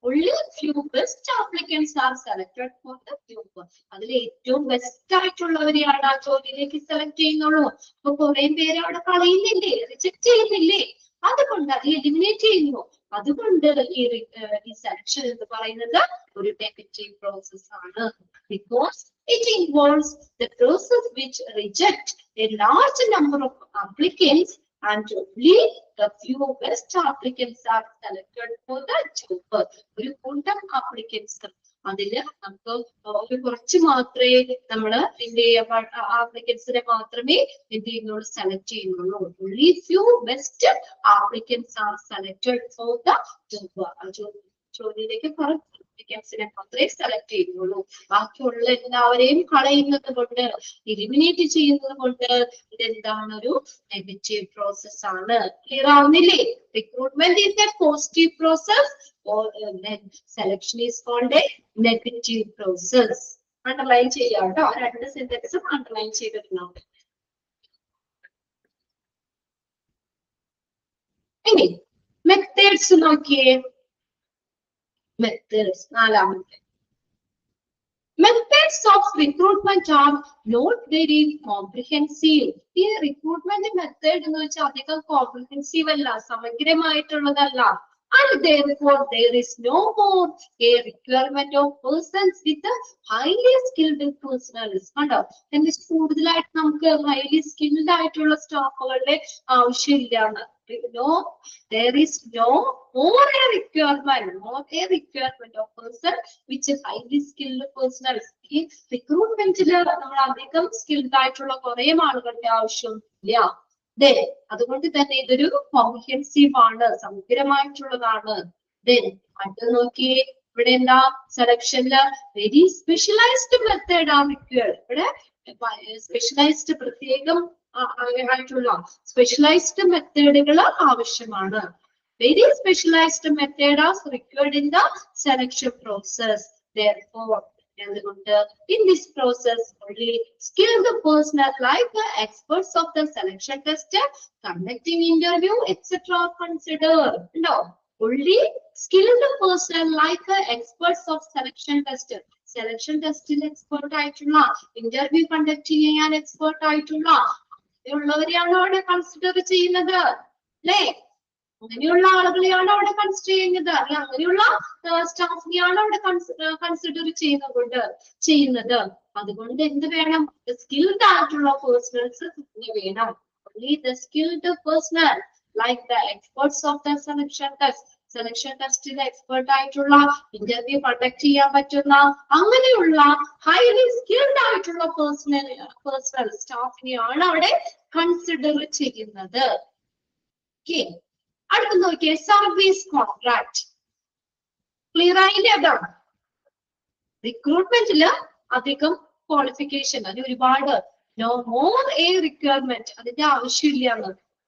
Only few best applicants are selected for the group. അതിൽ ഏറ്റവും ബെസ്റ്റ് ആയിട്ടുള്ളവരെയാണ് ആ ജോലിയിലേക്ക് സെലക്ട് ചെയ്യുന്നുള്ളൂ. അപ്പൊ കുറെ പേര് അവിടെ കളയുന്നില്ലേ, റിജക്ട് ചെയ്യുന്നില്ലേ? അതുകൊണ്ട് അത് എലിമിനേറ്റ് ചെയ്യുന്നു. അതുകൊണ്ട് ഈ സെലക്ഷൻ എന്ന് പറയുന്നത് ഒരു നെഗറ്റീവ് പ്രോസസ് ആണ്. Because it involves the process which reject A large number of applicants and only the few best applicants are selected for the job. ഒരു കൂട്ടം ആപ്ലിക്കൻസ്, അതില് നമുക്ക് ഒരു കുറച്ച് മാത്രമേ നമ്മള് ആപ്ലിക്കൻസിനെ മാത്രമേ എന്ത് ചെയ്യുന്നുള്ളൂ, സെലക്ട് ചെയ്യുന്നുള്ളൂ. only few best applicants are selected for the job. ജോലിയിലേക്ക് കുറച്ച് ആപ്ലിക്കൻസിനെ മാത്രമേ സെലക്ട് ചെയ്യുന്നുള്ളൂ. ബാക്കിയുള്ള എല്ലാവരെയും കളയുന്നത് കൊണ്ട്, എലിമിനേറ്റ് ചെയ്യുന്നത് കൊണ്ട് ഇതെന്താണ്? ഒരു നെഗറ്റീവ് പ്രോസസ് ആണ്. ക്ലിയർ ആവുന്നില്ലേ? Recruitment is a positive process, selection is called a negative process. Underline ചെയ്യാം കേട്ടോ. രണ്ട് സെന്റൻസും അണ്ടർലൈൻ ചെയ്തിട്ടുണ്ടാവും. ഇനി മെത്തേഡ്സ് നോക്കിയേ. മെത്തേഡ്സ് നാലാമത്തെ. Methods of recruitment are not very comprehensive. ഈ റിക്രൂട്ട്മെന്റ് മെത്തേഡ് എന്ന് വെച്ചാൽ അധികം കോംപ്രിഹെൻസീവ് അല്ല, സമഗ്രമായിട്ടുള്ളതല്ല. And therefore there is no more a requirement of persons with highly skilled personnel. കണ്ടോ, കൂടുതലായിട്ട് നമുക്ക് highly skilled ആയിട്ടുള്ള സ്റ്റാഫുകളുടെ ആവശ്യമില്ല. No, there is no more a requirement, not a requirement of person which is highly skilled personnel. ഈ റിക്രൂട്ട്മെന്റില് നമ്മൾ അധികം skilled ആയിട്ടുള്ള കുറെ ആളുകളുടെ ആവശ്യമില്ല. അതുകൊണ്ട് തന്നെ ഇതൊരു കോംപ്രിഹെൻസീവ് ആണ്, സമഗ്രമായിട്ടുള്ളതാണ്. അടുത്ത് നോക്കിയേ, ഇവിടെ എന്താ സെലക്ഷനില് വെരി സ്പെഷ്യലൈസ്ഡ് മെത്തേഡ് ആണ് റിക്വയർഡ്. ഇവിടെ സ്പെഷ്യലൈസ്ഡ് പ്രത്യേകം ആയിട്ടുള്ള സ്പെഷ്യലൈസ്ഡ് മെത്തേഡുകൾ ആവശ്യമാണ്. Very specialised method are required in the selection process. Therefore, in this process, only skilled personnel like the experts of the selection test, conducting interview, etc. are considered. No, only skilled personnel like the experts of selection test. Selection test in expert ആയിട്ടുള്ള, interview conduct ചെയ്യാൻ expert ആയിട്ടുള്ള ഉള്ളവരെയാണ് അവിടെ consider ചെയ്യുന്നത്, അല്ലേ? അങ്ങനെയുള്ള ആളുകളെയാണ് അവിടെ consider ചെയ്യുന്നത്, അല്ലെങ്കിൽ അങ്ങനെയുള്ള സ്റ്റാഫിനെയാണ് അവിടെ കൺസിഡർ ചെയ്യുന്നത്. അതുകൊണ്ട് എന്ത് വേണം? സ്കിൽഡ് ആയിട്ടുള്ള പേഴ്സണൽസ് വേണം. Only the skilled personnel like the experts of the selection test. Selection ടെസ്റ്റിൽ എക്സ്പേർട്ട് ആയിട്ടുള്ള, ഇന്റർവ്യൂ കണ്ടക്ട് ചെയ്യാൻ പറ്റുന്ന അങ്ങനെയുള്ള ഹൈലി സ്കിൽഡ് ആയിട്ടുള്ള പേഴ്സണൽ സ്റ്റാഫിനെയാണ് അവിടെ കൺസിഡർ ചെയ്യുന്നത്. അടുത്ത് നോക്കിയേ, സർവീസ് കോൺട്രാക്ട്. ക്ലിയർ ആയില്ലേ? അതാണ് റിക്രൂട്ട്മെന്റില് അധികം ക്വാളിഫിക്കേഷൻ, അത് ഒരുപാട് നോ മോർ എ റിക്വയർമെന്റ്, അതിന്റെ ആവശ്യമില്ല,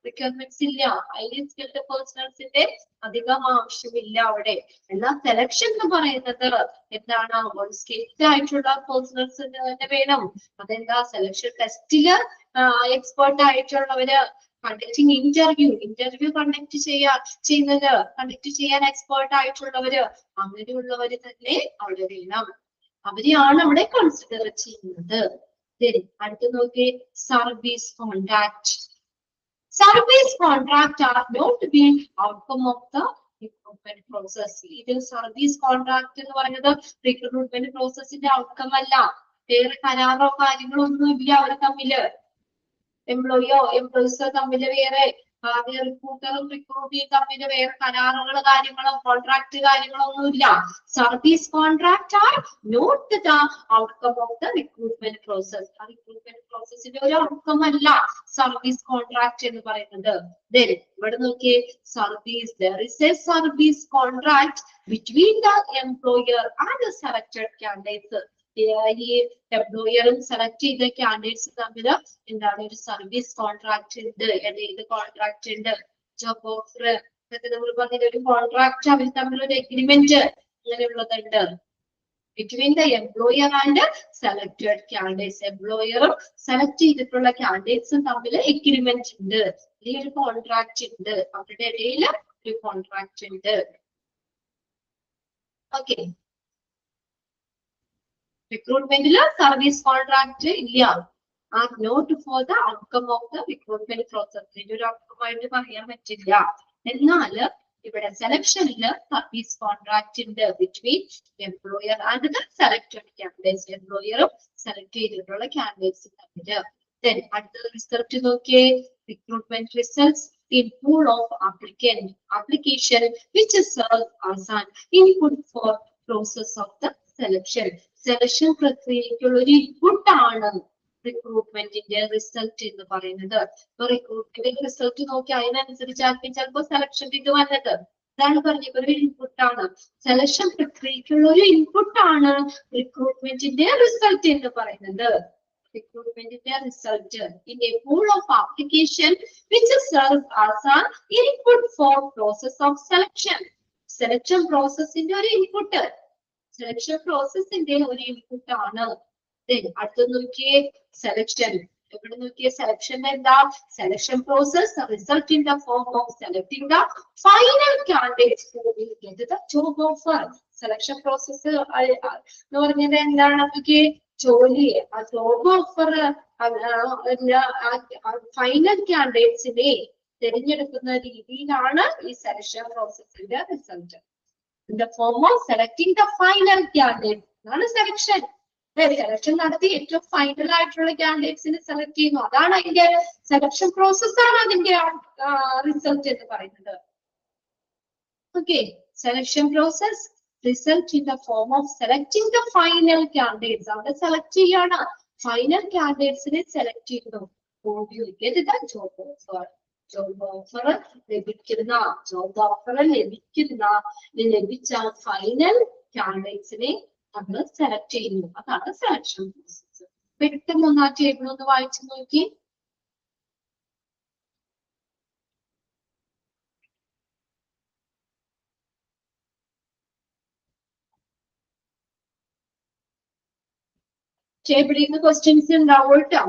റിക്വയർമെന്റ്സ് ഇല്ല, ഹൈലി സ്കിൽഡ് പേഴ്സണൽസിന്റെ അധികം ആവശ്യമില്ല അവിടെ. എന്നാൽ സെലക്ഷൻ എന്ന് പറയുന്നത് എന്താണ്? സ്കിൽഡ് ആയിട്ടുള്ള പേഴ്സണൽസ് തന്നെ വേണം. അതെന്താ? സെലക്ഷൻ ടെസ്റ്റില് എക്സ്പേർട്ട് ആയിട്ടുള്ളവര്, കണ്ടക്ടിങ് ഇന്റർവ്യൂ കണ്ടക്ട് ചെയ്യാൻ എക്സ്പേർട്ട് ആയിട്ടുള്ളവര്, അങ്ങനെയുള്ളവര് തന്നെ അവിടെ വേണം. അവരെയാണ് അവിടെ കൺസിഡർ ചെയ്യുന്നത്. അടുത്ത് നോക്കി, service contract. Service contract are not to be outcome of the recruitment process. ഇത് സർവീസ് കോൺട്രാക്ട് എന്ന് പറയുന്നത് റിക്രൂട്ട്മെന്റ് പ്രോസസ്സിന്റെ ഔട്ട്കം അല്ല. വേറെ കരാറോ കാര്യങ്ങളോ ഒന്നും ഇല്ല അവർ തമ്മില്. എംപ്ലോയീസോ തമ്മില് വേറെ, റിക്രൂട്ടറും റിക്രൂട്ടിയും തമ്മില് വേറെ കരാറുകളോ കാര്യങ്ങളോ കോൺട്രാക്ട് കാര്യങ്ങളോ ഒന്നുമില്ല. Service contract are not the outcome of the recruitment process. ആ റിക്രൂട്ട്മെന്റ് പ്രോസസ്സിന്റെ ഒരു ഔട്ട്കം അല്ല സർവീസ് കോൺട്രാക്ട് എന്ന് പറയുന്നത്. ഇവിടെ നോക്കിയേ, service, there is a service contract between the employer and the selected candidates. ഈ എംപ്ലോയറും സെലക്ട് ചെയ്ത കാൻഡിഡേറ്റ്സ് തമ്മിൽ എന്താണ്? ഒരു സർവീസ് കോൺട്രാക്ട് ഉണ്ട്. ഏത് കോൺട്രാക്ട് ഉണ്ട്? ജോബ് ഓഫർ എന്നൊക്കെ നമ്മൾ പറഞ്ഞ ഒരു കോൺട്രാക്ട്, അവർ തമ്മിൽ ഒരു എഗ്രിമെന്റ് അങ്ങനെയുള്ളതുണ്ട്. Between the employer and selected candidates. എംപ്ലോയറും സെലക്ട് ചെയ്തിട്ടുള്ള കാൻഡിഡേറ്റ്സും തമ്മിൽ എഗ്രിമെന്റ് ഉണ്ട്, ഈ ഒരു കോൺട്രാക്ട് ഉണ്ട്, അവരുടെ ഇടയിൽ ഒരു കോൺട്രാക്ട് ഉണ്ട്. ഓക്കെ, റിക്രൂട്ട്മെന്റില് സർവീസ് കോൺട്രാക്ട് ഇല്ല. Are not for the outcome of the recruitment process. ഇതിന്റെ ഒരു ഔട്ട്കം ആയിട്ട് പറയാൻ പറ്റില്ല. എന്നാൽ ഇവിടെ സെലക്ഷനില് സർവീസ് കോൺട്രാക്ട് ഉണ്ട് between employer and the selected candidates. എംപ്ലോയറും സെലക്ട് ചെയ്തിട്ടുള്ള കാൻഡിഡേറ്റ്സ് തമ്മില്. അടുത്ത റിസൾട്ട് നോക്കിയേ, recruitment results in pool of application which serve as an input for process of the selection. Selection പ്രക്രിയയ്ക്കുള്ള ഒരു ഇൻപുട്ട് ആണ് റിക്രൂട്ട്മെന്റിന്റെ റിസൾട്ട് എന്ന് പറയുന്നത്. റിക്രൂട്ട്മെന്റ് റിസൾട്ട് നോക്കി അതിനനുസരിച്ചായിരിക്കും ചിലപ്പോൾ സെലക്ഷൻ ഇത് വന്നത്. ഇതാണ് പറഞ്ഞത്, ഒരു ഇൻപുട്ട് ആണ്. സെലക്ഷൻ പ്രക്രിയയ്ക്കുള്ള ഒരു ഇൻപുട്ട് ആണ് റിക്രൂട്ട്മെന്റിന്റെ റിസൾട്ട് എന്ന് പറയുന്നത്. റിക്രൂട്ട്മെന്റിന്റെ result in a pool of application which serve as an input for process of selection. Selection പ്രോസസ്സിന്റെ ഒരു ഇൻപുട്ട്, സെലക്ഷൻ പ്രോസസ്സിന്റെ ഒരു ഇൻപുട്ട് ആണ്. അടുത്ത നോക്കിയേ, സെലക്ഷൻ ഇവിടെ നോക്കിയ സെലക്ഷൻ എന്താ? Selection process result in the form of selecting the final candidates who will get the job offer. Selection process എന്ന് പറഞ്ഞത് എന്താണ്? നമുക്ക് ജോലിയെ ആ ജോബ് ഓഫർ ഫൈനൽ കാൻഡിഡേറ്റ്സിനെ തിരഞ്ഞെടുക്കുന്ന രീതിയിലാണ് ഈ സെലക്ഷൻ പ്രോസസ്സിന്റെ result. In the form of selecting the final candidate ആണ് സെലക്ഷൻ. സെലക്ഷൻ നടത്തി ഏറ്റവും ഫൈനൽ ആയിട്ടുള്ള കാൻഡിഡേറ്റ്സിനെ സെലക്ട് ചെയ്യുന്നു. അതാണ് അതിന്റെ സെലക്ഷൻ പ്രോസസ് ആണ് അതിന്റെ റിസൾട്ട് എന്ന് പറയുന്നത്. Okay, selection process result in the form of selecting the final candidates. അവിടെ സെലക്ട് ചെയ്യാണ്, ഫൈനൽ കാൻഡിഡേറ്റ്സിനെ സെലക്ട് ചെയ്യുന്നു. ജോബ് ഓഫർ ലഭിച്ച ഫൈനൽ കാൻഡിഡേറ്റ്സിനെ നമ്മൾ സെലക്ട് ചെയ്യുന്നു. അതാണ് സെലക്ഷൻ പ്രോസസ്. പെട്ടെന്ന് ആ ടേബിൾ ഒന്ന് വായിച്ചു നോക്കി. ടേബിളിൽ നിന്ന് ക്വസ്റ്റ്യൻസ് ഉണ്ടാവും കേട്ടോ.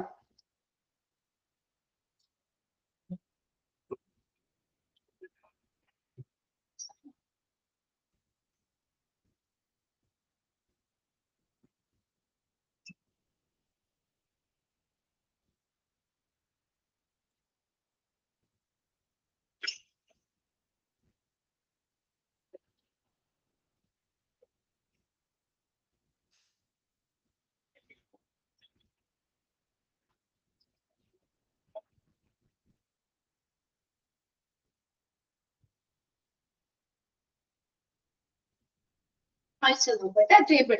വായിച്ചു നോക്കട്ടെ ടേബിൾ.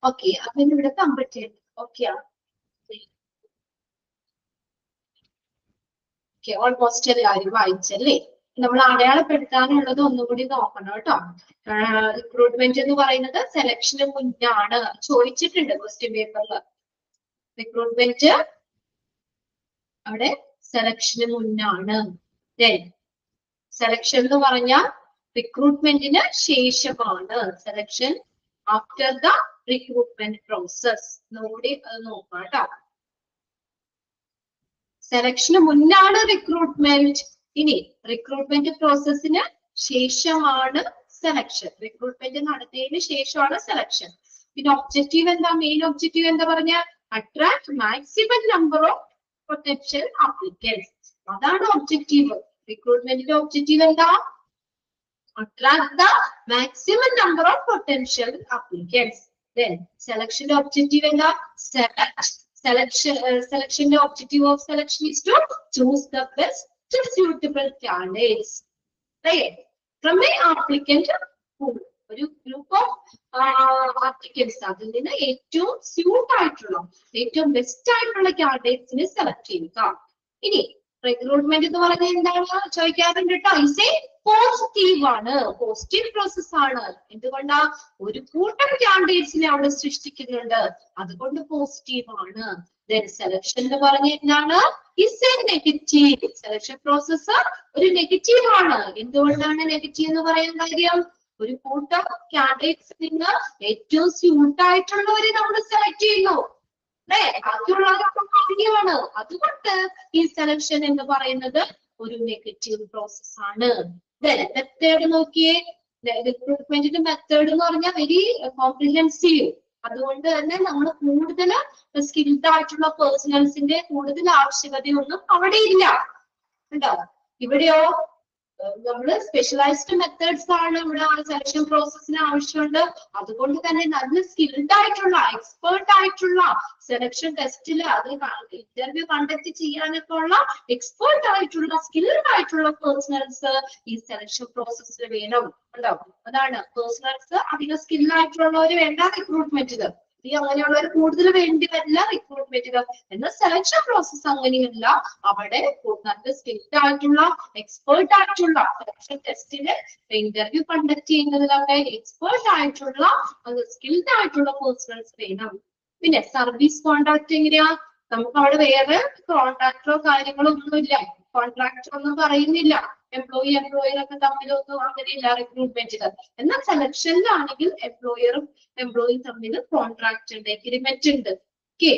ഓക്കെ, അപ്പൊ ഇവിടെ കംപ്ലീറ്റ് ചെയ്തു. ഓക്കെ, ഓൾമോസ്റ്റ് എല്ലാവരും വായിച്ചല്ലേ? നമ്മൾ അടയാളപ്പെടുത്താനുള്ളത് ഒന്നുകൂടി നോക്കണം കേട്ടോ. റിക്രൂട്ട്മെന്റ് എന്ന് പറയുന്നത് സെലക്ഷന് മുന്നാണ്. ചോദിച്ചിട്ടുണ്ട് ക്വസ്റ്റ്യൻ പേപ്പറിൽ. റിക്രൂട്ട്മെന്റ് അവിടെ സെലക്ഷന് മുന്നാണ്. സെലക്ഷൻ എന്ന് പറഞ്ഞാൽ റിക്രൂട്ട്മെന്റിന് ശേഷമാണ്. Selection after the recruitment process. ഒന്നുകൂടി അത് നോക്കാം കേട്ടോ. സെലക്ഷന് മുന്നാണ് റിക്രൂട്ട്മെന്റ്. ഇനി റിക്രൂട്ട്മെന്റ് പ്രോസസ്സിന് ശേഷമാണ് സെലക്ഷൻ. റിക്രൂട്ട്മെന്റ് നടത്തിയതിന് ശേഷമാണ് സെലക്ഷൻ. പിന്നെ ഒബ്ജക്റ്റീവ് എന്താ? മെയിൻ ഒബ്ജക്റ്റീവ് എന്താ പറഞ്ഞ? Attract maximum number of potential applicants. അതാണ് ഒബ്ജക്റ്റീവ്. റിക്രൂട്ട്മെന്റിന്റെ ഒബ്ജക്റ്റീവ് എന്താ? attract the maximum number of potential applicants. Then selection objective and the selection objective of selection is to choose the best suitable candidates, right, from the applicant pool. ഒരു group of applicants അതിൽ നിന്ന് ഏറ്റവും suit ആയിട്ടുള്ള ഏറ്റവും best ആയിട്ടുള്ള കാൻഡിഡേറ്റ്സിനെ select ചെയ്യുക. ഇനി recruitment എന്ന് പറഞ്ഞാൽ എന്താണ് ചോദിക്കാറുണ്ട് കേട്ടോ. ഇസ് പോസിറ്റീവ് ആണ്, പോസിറ്റീവ് പ്രോസസ് ആണ്. എന്തുകൊണ്ടാ? ഒരു കൂട്ടം കാൻഡിഡേറ്റ്സിനെ അവിടെ സൃഷ്ടിക്കുന്നുണ്ട്, അതുകൊണ്ട് പോസിറ്റീവ് ആണ്. സെലക്ഷൻ എന്ന് പറഞ്ഞ എന്താണ്? Is A negative. Selection process ഒരു നെഗറ്റീവ് ആണ്. എന്തുകൊണ്ടാണ് നെഗറ്റീവ് എന്ന് പറയാൻ കാര്യം? ഒരു കൂട്ടം കാൻഡിഡേറ്റ്സിൽ നിന്ന് ഏറ്റവും സ്യൂട്ട് ആയിട്ടുള്ളവരെ നമ്മൾ സെലക്ട് ചെയ്യുന്നു, അല്ലേ? ബാക്കിയുള്ളവരാണ്. അതുകൊണ്ട് ഈ സെലക്ഷൻ എന്ന് പറയുന്നത് ഒരു നെഗറ്റീവ് പ്രോസസ് ആണ്. മെത്തേഡ് നോക്കിയേ. റിക്രൂട്ട്മെന്റിന്റെ മെത്തേഡ് എന്ന് പറഞ്ഞാൽ വെരി കോംപ്രിഹെൻസീവ്. അതുകൊണ്ട് തന്നെ നമ്മൾ കൂടുതൽ സ്കിൽഡ് ആയിട്ടുള്ള പേഴ്സണൽസിന്റെ കൂടുതൽ ആവശ്യകതയൊന്നും അവിടെ ഇല്ല. കേട്ടോ? ഇവിടെയോ നമ്മള് സ്പെഷ്യലൈസ്ഡ് മെത്തേഡ്സ് ആണ് ഇവിടെ സെലക്ഷൻ പ്രോസസ്സിന് ആവശ്യമുണ്ട്. അതുകൊണ്ട് തന്നെ നല്ല സ്കിൽഡ് ആയിട്ടുള്ള എക്സ്പേർട്ട് ആയിട്ടുള്ള സെലക്ഷൻ ടെസ്റ്റിൽ അത് ഇന്റർവ്യൂ കണ്ടക്ട് ചെയ്യാനൊക്കെ ഉള്ള എക്സ്പേർട്ട് ആയിട്ടുള്ള സ്കിൽഡ് ആയിട്ടുള്ള പേഴ്സണൽസ് ഈ സെലക്ഷൻ പ്രോസസ്സിൽ വേണം. ഉണ്ടാവും. അതാണ് പേഴ്സണൽസ് അധികം സ്കില്ലായിട്ടുള്ളവർ വേണ്ട റിക്രൂട്ട്മെന്റില്. ഈ അങ്ങനെയുള്ളവർ കൂടുതൽ വേണ്ടി വരില്ല റിക്രൂട്ട്മെന്റില്. എന്നാൽ സെലക്ഷൻ പ്രോസസ് അങ്ങനെയല്ല. അവിടെ നല്ല സ്കിൽഡ് ആയിട്ടുള്ള എക്സ്പേർട്ട് ആയിട്ടുള്ള സെലക്ഷൻ ടെസ്റ്റില് ഇന്റർവ്യൂ കണ്ടക്ട് ചെയ്യുന്നതിലൊക്കെ എക്സ്പേർട്ട് ആയിട്ടുള്ള സ്കിൽഡ് ആയിട്ടുള്ള പേഴ്സണൽസ് വേണം. പിന്നെ സർവീസ് കോൺട്രാക്ട് എങ്ങനെയാ? നമുക്ക് അവിടെ വേറെ കോൺട്രാക്ടറോ കാര്യങ്ങളോ ഒന്നുമില്ല. കോൺട്രാക്ടർ ഒന്നും പറയുന്നില്ല. എംപ്ലോയിയൊക്കെ തമ്മിലൊന്നും അങ്ങനെയില്ല റിക്രൂട്ട്മെന്റില്. എന്നാൽ സെലക്ഷനിലാണെങ്കിൽ എംപ്ലോയറും എംപ്ലോയി തമ്മിൽ കോൺട്രാക്ട് ഉണ്ട്, എഗ്രിമെന്റ് ഉണ്ട്. ഓക്കെ,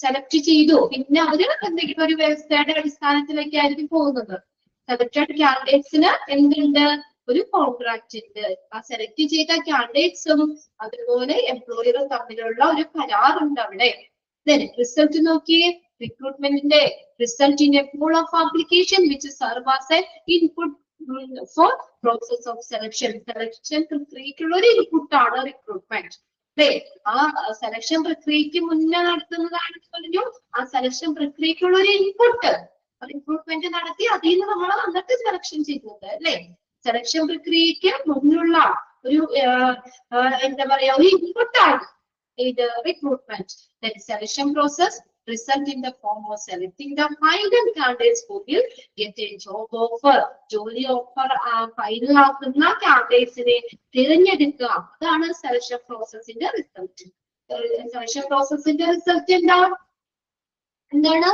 സെലക്ട് ചെയ്തു, പിന്നെ അവര് എന്തെങ്കിലും ഒരു വ്യവസ്ഥയുടെ അടിസ്ഥാനത്തിലേക്ക് ആയിരിക്കും പോകുന്നത്. സെലക്ടഡ് കാൻഡിഡേറ്റ്സിന് എന്തുണ്ട്? ഒരു കോൺട്രാക്ട് ഉണ്ട്. ആ സെലക്ട് ചെയ്ത കാൻഡിഡേറ്റ്സും അതുപോലെ എംപ്ലോയറും തമ്മിലുള്ള ഒരു കരാറുണ്ട് അവിടെ. റിസൾട്ട് നോക്കിയേ. റിക്രൂട്ട്മെന്റിന്റെ result in a pool of application which serve as a input for process of selection. Selection പ്രക്രിയക്കുള്ള ഒരു ഇൻപുട്ട് ആണ് റിക്രൂട്ട്മെന്റ്. അല്ലേ? ആ സെലക്ഷൻ പ്രക്രിയക്ക് മുന്നേ നടത്തുന്നതാണെന്ന് പറഞ്ഞു. ആ സെലക്ഷൻ പ്രക്രിയക്കുള്ള ഒരു ഇൻപുട്ട് റിക്രൂട്ട്മെന്റ് നടത്തി അതിൽ നിന്ന് നമ്മൾ എന്നിട്ട് സെലക്ഷൻ ചെയ്യുന്നത്. അല്ലെ? സെലക്ഷൻ പ്രക്രിയക്ക് മുന്നുള്ള ഒരു എന്താ പറയാ ഒരു ഇൻപുട്ടാണ് ഇത് recruitment. Then selection process result in the form of selecting the final candidates who will get a job offer. ജോലി ഓഫർ ഫൈനൽ ആക്കുന്ന കാൻഡിഡേറ്റ്സിനെ തിരഞ്ഞെടുക്കുക. അതാണ് സെലക്ഷൻ പ്രോസസ്സിന്റെ റിസൾട്ട്. സെലക്ഷൻ പ്രോസസ്സിന്റെ റിസൾട്ട് എന്താണ്?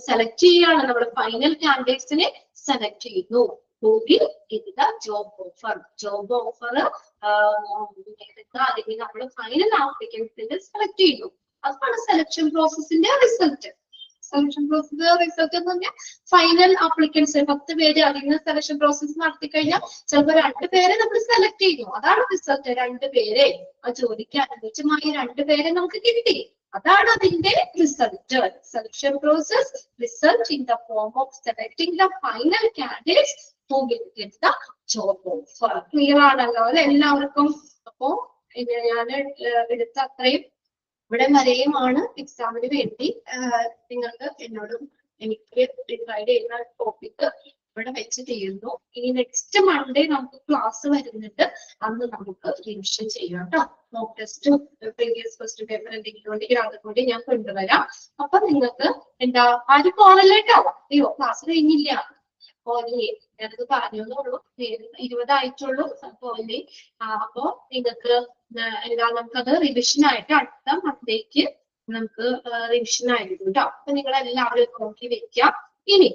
സെലക്ട് ചെയ്യുകയാണ്. നമ്മൾ ഫൈനൽ കാൻഡിഡേറ്റ്സിനെ സെലക്ട് ചെയ്യുന്നു. Job offer. ജോബ് ഓഫർ അല്ലെങ്കിൽ നമ്മൾ ഫൈനൽ ആപ്ലിക്കൻസിനെ സെലക്ട് ചെയ്യുന്നു. അതാണ് സെലക്ഷൻ പ്രോസസ്സിന്റെ റിസൾട്ട്. സെലക്ഷൻ പ്രോസസ് റിസൾട്ട് എന്ന് പറഞ്ഞാൽ ഫൈനൽ ആപ്ലിക്കൻസ് 10 പേര് അതിന് സെലക്ഷൻ പ്രോസസ് നടത്തി കഴിഞ്ഞാൽ ചിലപ്പോൾ 2 പേരെ നമ്മൾ സെലക്ട് ചെയ്യുന്നു. അതാണ് റിസൾട്ട്. 2 പേരെ ആ ജോലിക്ക് അനുയോജ്യമായ 2 പേരെ നമുക്ക് കിട്ടി. അതാണ് അതിന്റെ result. Selection process result in the form of selecting the final candidates who will get the job offer. Clear ആണല്ലോ അല്ലെ എല്ലാവർക്കും? അപ്പോ ഞാൻ എടുത്ത അത്രയും ഇവിടെ വരെയുമാണ് എക്സാമിന് വേണ്ടി നിങ്ങൾക്ക് എന്നോടും എനിക്ക് ഡിവൈഡ് ചെയ്യുന്ന ടോപ്പിക് ഇവിടെ വെച്ച് തീരുന്നു. ഇനി നെക്സ്റ്റ് മൺഡേ നമുക്ക് ക്ലാസ് വരുന്നുണ്ട്. അന്ന് നമുക്ക് റിവിഷൻ ചെയ്യാം കേട്ടോ. മോക്ക് ടെസ്റ്റും പ്രീവിയസ് ക്വസ്റ്റ്യൻ പേപ്പർ എന്തെങ്കിലും ഉണ്ടെങ്കിൽ അതുകൊണ്ട് ഞാൻ കൊണ്ടുവരാം. അപ്പൊ നിങ്ങൾക്ക് എന്താ ആരും പോകല്ലേ കേട്ടോ. അയ്യോ ക്ലാസ് കഴിഞ്ഞില്ല പോലെ ഞാനത് പറഞ്ഞോളൂ. 20 ആയിട്ടുള്ളൂ പോലെ. അപ്പോ നിങ്ങൾക്ക് എന്താ നമുക്കത് റിവിഷൻ ആയിട്ട് അടുത്ത മൺഡേക്ക് നമുക്ക് റിവിഷൻ ആയിരിക്കും കേട്ടോ. അപ്പൊ നിങ്ങൾ എല്ലാവരും നോക്കി വെക്കാം. ഇനി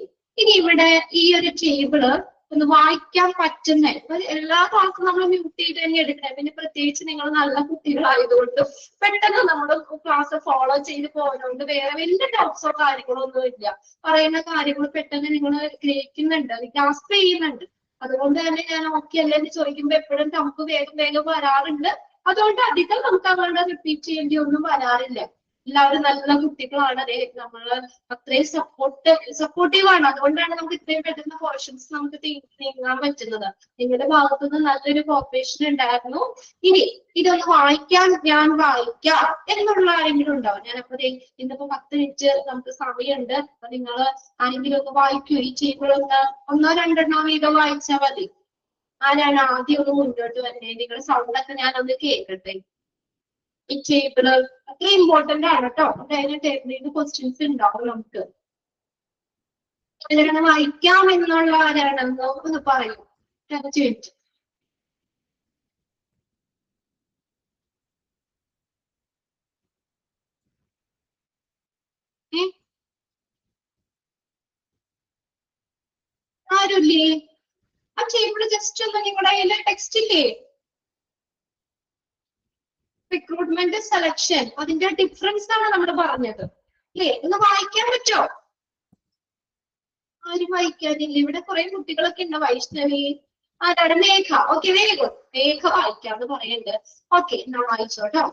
ഇവിടെ ഈ ഒരു ടേബിള് ഒന്ന് വായിക്കാൻ പറ്റുന്ന എല്ലാ ക്ലാസ്സും നമ്മൾ മ്യൂട്ട് ചെയ്ത് തന്നെ എടുക്കണം. പിന്നെ പ്രത്യേകിച്ച് നിങ്ങൾ നല്ല കുട്ടികളായതുകൊണ്ട് പെട്ടെന്ന് നമ്മൾ ക്ലാസ് ഫോളോ ചെയ്ത് പോകുന്നതുകൊണ്ട് വേറെ വലിയ ഡൗട്ട്സോ കാര്യങ്ങളോ ഒന്നും ഇല്ല. പറയുന്ന കാര്യങ്ങൾ പെട്ടെന്ന് നിങ്ങൾ ഗ്രഹിക്കുന്നുണ്ട്, ഗ്രാസ്പ് ചെയ്യുന്നുണ്ട്. അതുകൊണ്ട് തന്നെ ഞാൻ ഓക്കെ അല്ലേ എന്ന് ചോദിക്കുമ്പോൾ എപ്പോഴും നമുക്ക് വേഗം വരാറുണ്ട്. അതുകൊണ്ട് അധികം നമുക്ക് അവരുടെ റിപ്പീറ്റ് ചെയ്യേണ്ടി ഒന്നും വരാറില്ല. എല്ലാവരും നല്ല കുട്ടികളാണ്. അതെ നമ്മള് അത്രയും സപ്പോർട്ടീവാണ്. അതുകൊണ്ടാണ് നമുക്ക് ഇത്രയും പെട്ടെന്ന് പോർഷൻസ് നമുക്ക് നീങ്ങാൻ പറ്റുന്നത്. നിങ്ങളുടെ ഭാഗത്തുനിന്ന് നല്ലൊരു കോപ്പറേഷൻ ഉണ്ടായിരുന്നു. ഇനി ഇതൊന്ന് വായിക്കാൻ ഞാൻ വായിക്കാം എന്നുള്ള ആരെങ്കിലും ഉണ്ടാവും. ഞാനപ്പോ ഇന്നിപ്പോ 10 മിനിറ്റ് നമുക്ക് സമയമുണ്ട്. അപ്പൊ നിങ്ങൾ ആരെങ്കിലും ഒക്കെ വായിക്കൂ. ഈ ടേബിളൊന്ന് 1-2 വീതം വായിച്ചാൽ മതി. ആരാണ് ആദ്യം ഒന്ന് മുന്നോട്ട് വന്നേ? നിങ്ങളുടെ സൗണ്ടൊക്കെ ഞാനൊന്ന് കേൾക്കട്ടെ. ഈ ടേബിള് അത്ര ഇമ്പോർട്ടന്റ് ആണ് കേട്ടോ. അതായത് ടേബിളിന് ക്വസ്റ്റ്യൻസ് ഉണ്ടാവും നമുക്ക്. അങ്ങനെ വായിക്കാം എന്നുള്ള ആരാണെന്ന് ഒന്ന് പറയൂ. ചോദിച്ചു ആരുല്ലേ? ആ ടേബിള് ജസ്റ്റ് ഒന്ന് നിങ്ങളുടെ കയ്യില് ടെക്സ്റ്റ് ഇല്ലേ? റിക്രൂട്ട്മെന്റ് സെലക്ഷൻ അതിന്റെ ഡിഫറൻസ് ആണ് നമ്മൾ പറഞ്ഞത് അല്ലേ? ഒന്ന് വായിക്കാൻ പറ്റോ? ആരും വായിക്കാനില്ല. ഇവിടെ കുറെ കുട്ടികളൊക്കെ ഉണ്ട്. വൈഷ്ണവി ആരാണ്? മേഘ. ഓക്കെ വേഗം മേഘ വായിക്കാന്ന് പറയുന്നുണ്ട്. ഓക്കെ എന്നാ വായിച്ചോട്ടോ.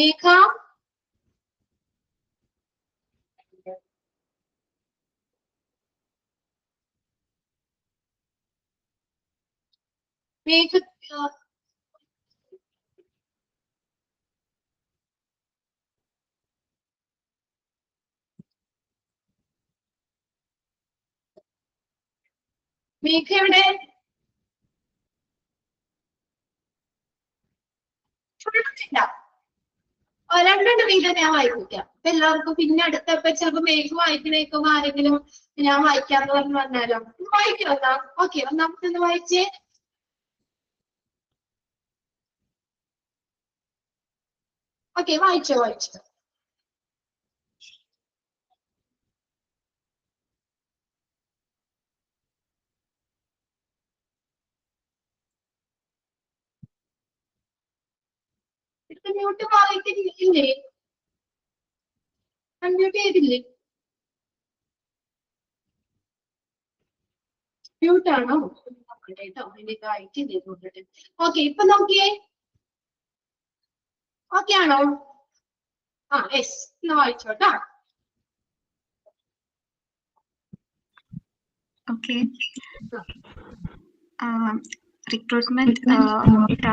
മേഘ മേഘ മേഘ എവിടെ? രണ്ടെണ്ണം വീതം ഞാൻ വായിപ്പിക്കാം. അപ്പൊ എല്ലാവർക്കും പിന്നെ അടുത്തപ്പോ ചിലപ്പോ മേഘ വായിക്കണേക്കും ആരെങ്കിലും ഞാൻ വായിക്കാന്ന് പറഞ്ഞു പറഞ്ഞാലോ. വായിക്കാം എന്നാ. ഓക്കെ, ഒന്നാമത്തെ വായിച്ചേ. ഓക്കെ, വായിച്ചോ വായിച്ചോ. ഇത് മ്യൂട്ട് വായിക്കില്ലേ? അൺമ്യൂട്ട് ചെയ്തില്ലേ? മ്യൂട്ട് ആണോ? കേട്ടോ, എനിക്ക് അയച്ചു ചെയ്തോട്ടെ. ഓക്കെ, ഇപ്പൊ നോക്കിയേ. ഓക്കെ ആണോ? യെസ്, എന്നാ വായിച്ചോട്ടോ. Okay. Recruitment it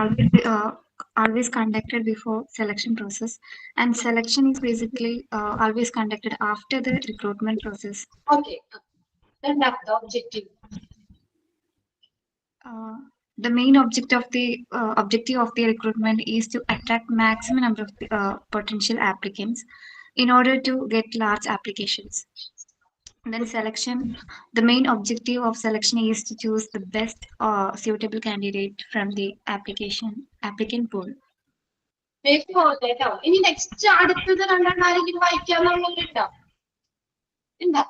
always conducted before selection process, and selection is basically always conducted after the recruitment process. Okay, then that's the objective. The main objective of the recruitment is to attract maximum number of potential applicants in order to get large applications. Then selection, the main objective of selection is to choose the best suitable candidate from the applicant pool. കേട്ടോ. ഇനി next അടുത്തത് രണ്ടെണ്ണം ആരെങ്കിലും വായിക്കാന്നുള്ളവരുണ്ടോ? ഉണ്ടോ?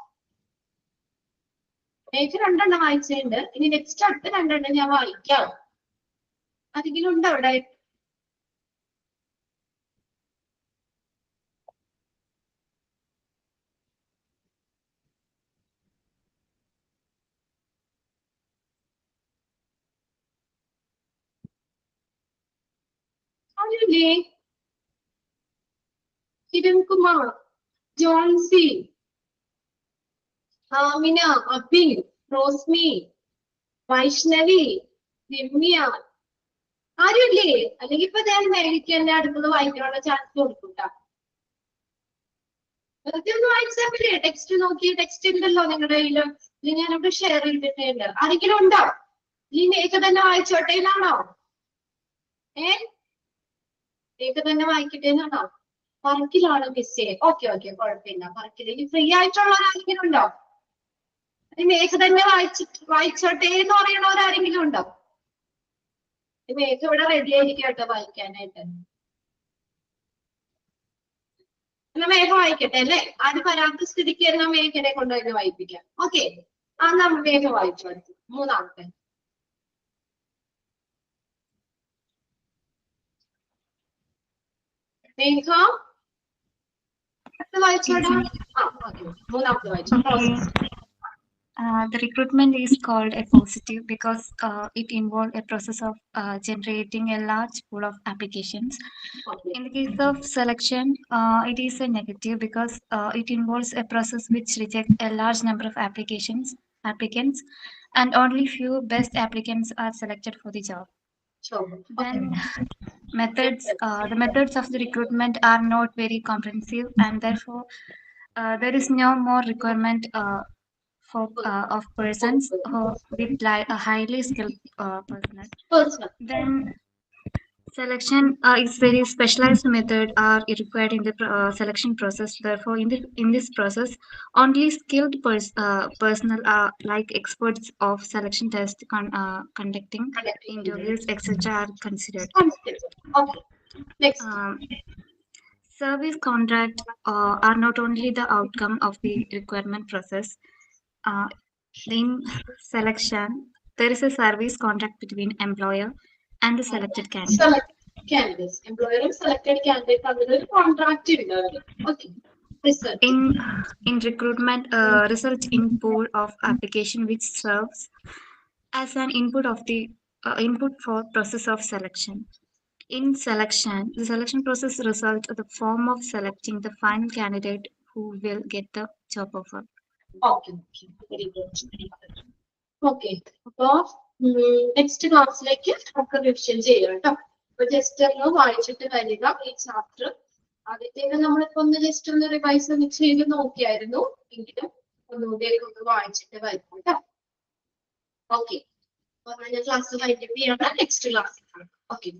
മേഘ രണ്ടെണ്ണം വായിച്ചിട്ടുണ്ട്. ഇനി next അടുത്ത രണ്ടെണ്ണം ഞാൻ വായിക്കാം. ആരെങ്കിലും ഉണ്ടോ അവിടെ? ആരുമില്ലേ? കിരൺകുമാർ, ജോൺസി, ആമിന, അബിൻ, റോസ്മി, വൈഷ്ണവി, രമ്യ, ആരുമില്ലേ? അല്ലെങ്കിൽ ഇപ്പൊ ഞാൻ മേഘയ്ക്ക് എന്റെ അടുത്തത് വായിക്കാനുള്ള ചാൻസ് കൊടുക്കൂട്ടാ. വെറുതെ ഒന്ന് വായിച്ചാൽ മതി. ടെക്സ്റ്റ് നോക്കി, ടെക്സ്റ്റ് ഉണ്ടല്ലോ നിങ്ങളുടെ കയ്യില്. ഇത് ഞാനവിടെ ഷെയർ ചെയ്തിട്ടുണ്ട്. ആരെങ്കിലും ഉണ്ടോ? ഈ മേഘ തന്നെ വായിച്ചോട്ടെ എന്നാണോ? മേഘ തന്നെ വായിക്കട്ടെ എന്നാണോ? പറക്കിലാണ് മിസ്സേ. ഓക്കെ ഓക്കെ, കുഴപ്പമില്ല. പറക്കില്ല. ഇനി ഫ്രീ ആയിട്ടുള്ള ആരെങ്കിലും ഉണ്ടോ? മേഘ തന്നെ വായിച്ചോട്ടെ എന്ന് പറയണവരാരെങ്കിലും ഉണ്ടോ? മേഘ ഇവിടെ റെഡി ആയിരിക്കും കേട്ടോ വായിക്കാനായിട്ട്. എന്നാ മേഘ വായിക്കട്ടെ അല്ലേ? ആരും വരാത്ത സ്ഥിതിക്ക് എന്നാ മേഘനെ കൊണ്ടുവന്ന് വായിപ്പിക്കാം. ഓക്കെ, നമ്മൾ മേഘ വായിച്ചോ. മൂന്നാമത്തെ മേഘ വായിച്ചോടാ. മൂന്നാമത്തെ വായിച്ചോ. The recruitment is called a positive because it involves a process of generating a large pool of applications. In the case of selection, it is a negative because it involves a process which rejects a large number of applicants, and only few best applicants are selected for the job. Then the methods of the recruitment are not very comprehensive, and therefore there is no more requirement of persons with a highly skilled personnel. Then selection is very specialized method are required in the selection process. Therefore, in this process, only skilled personnel are like experts of selection test conducting interviews, etc. are considered. Okay. Next. Service contract are not only the outcome of the requirement process. In selection, there is a service contract between employer and the selected candidate. Employer and selected candidate are contract. Okay. In recruitment, result in pool of application which serves as an input for process of selection. In selection, the selection process results in the form of selecting the final candidate who will get the job offer. Okay, very good. Okay, അപ്പോ next ക്ലാസ്സിലേക്ക് നമുക്ക് revision ചെയ്യാം കേട്ടോ. അപ്പൊ just ഒന്ന് വായിച്ചിട്ട് വരിക ഈ ചാപ്റ്റർ. ആദ്യത്തേക്ക് നമ്മളിപ്പോ ഒന്ന് ജസ്റ്റ് ഒന്ന് റിവൈസ് ഒന്ന് ചെയ്ത് നോക്കിയായിരുന്നു, എങ്കിലും ഒന്നുകൂടി ഒന്ന് വായിച്ചിട്ട് വരും കേട്ടോ. ഓക്കെ, അപ്പൊ ഞാൻ ക്ലാസ് വൈൻഡപ്പ് ചെയ്യണം, നെക്സ്റ്റ് ക്ലാസ്സിൽ കാണാം. ഓക്കെ.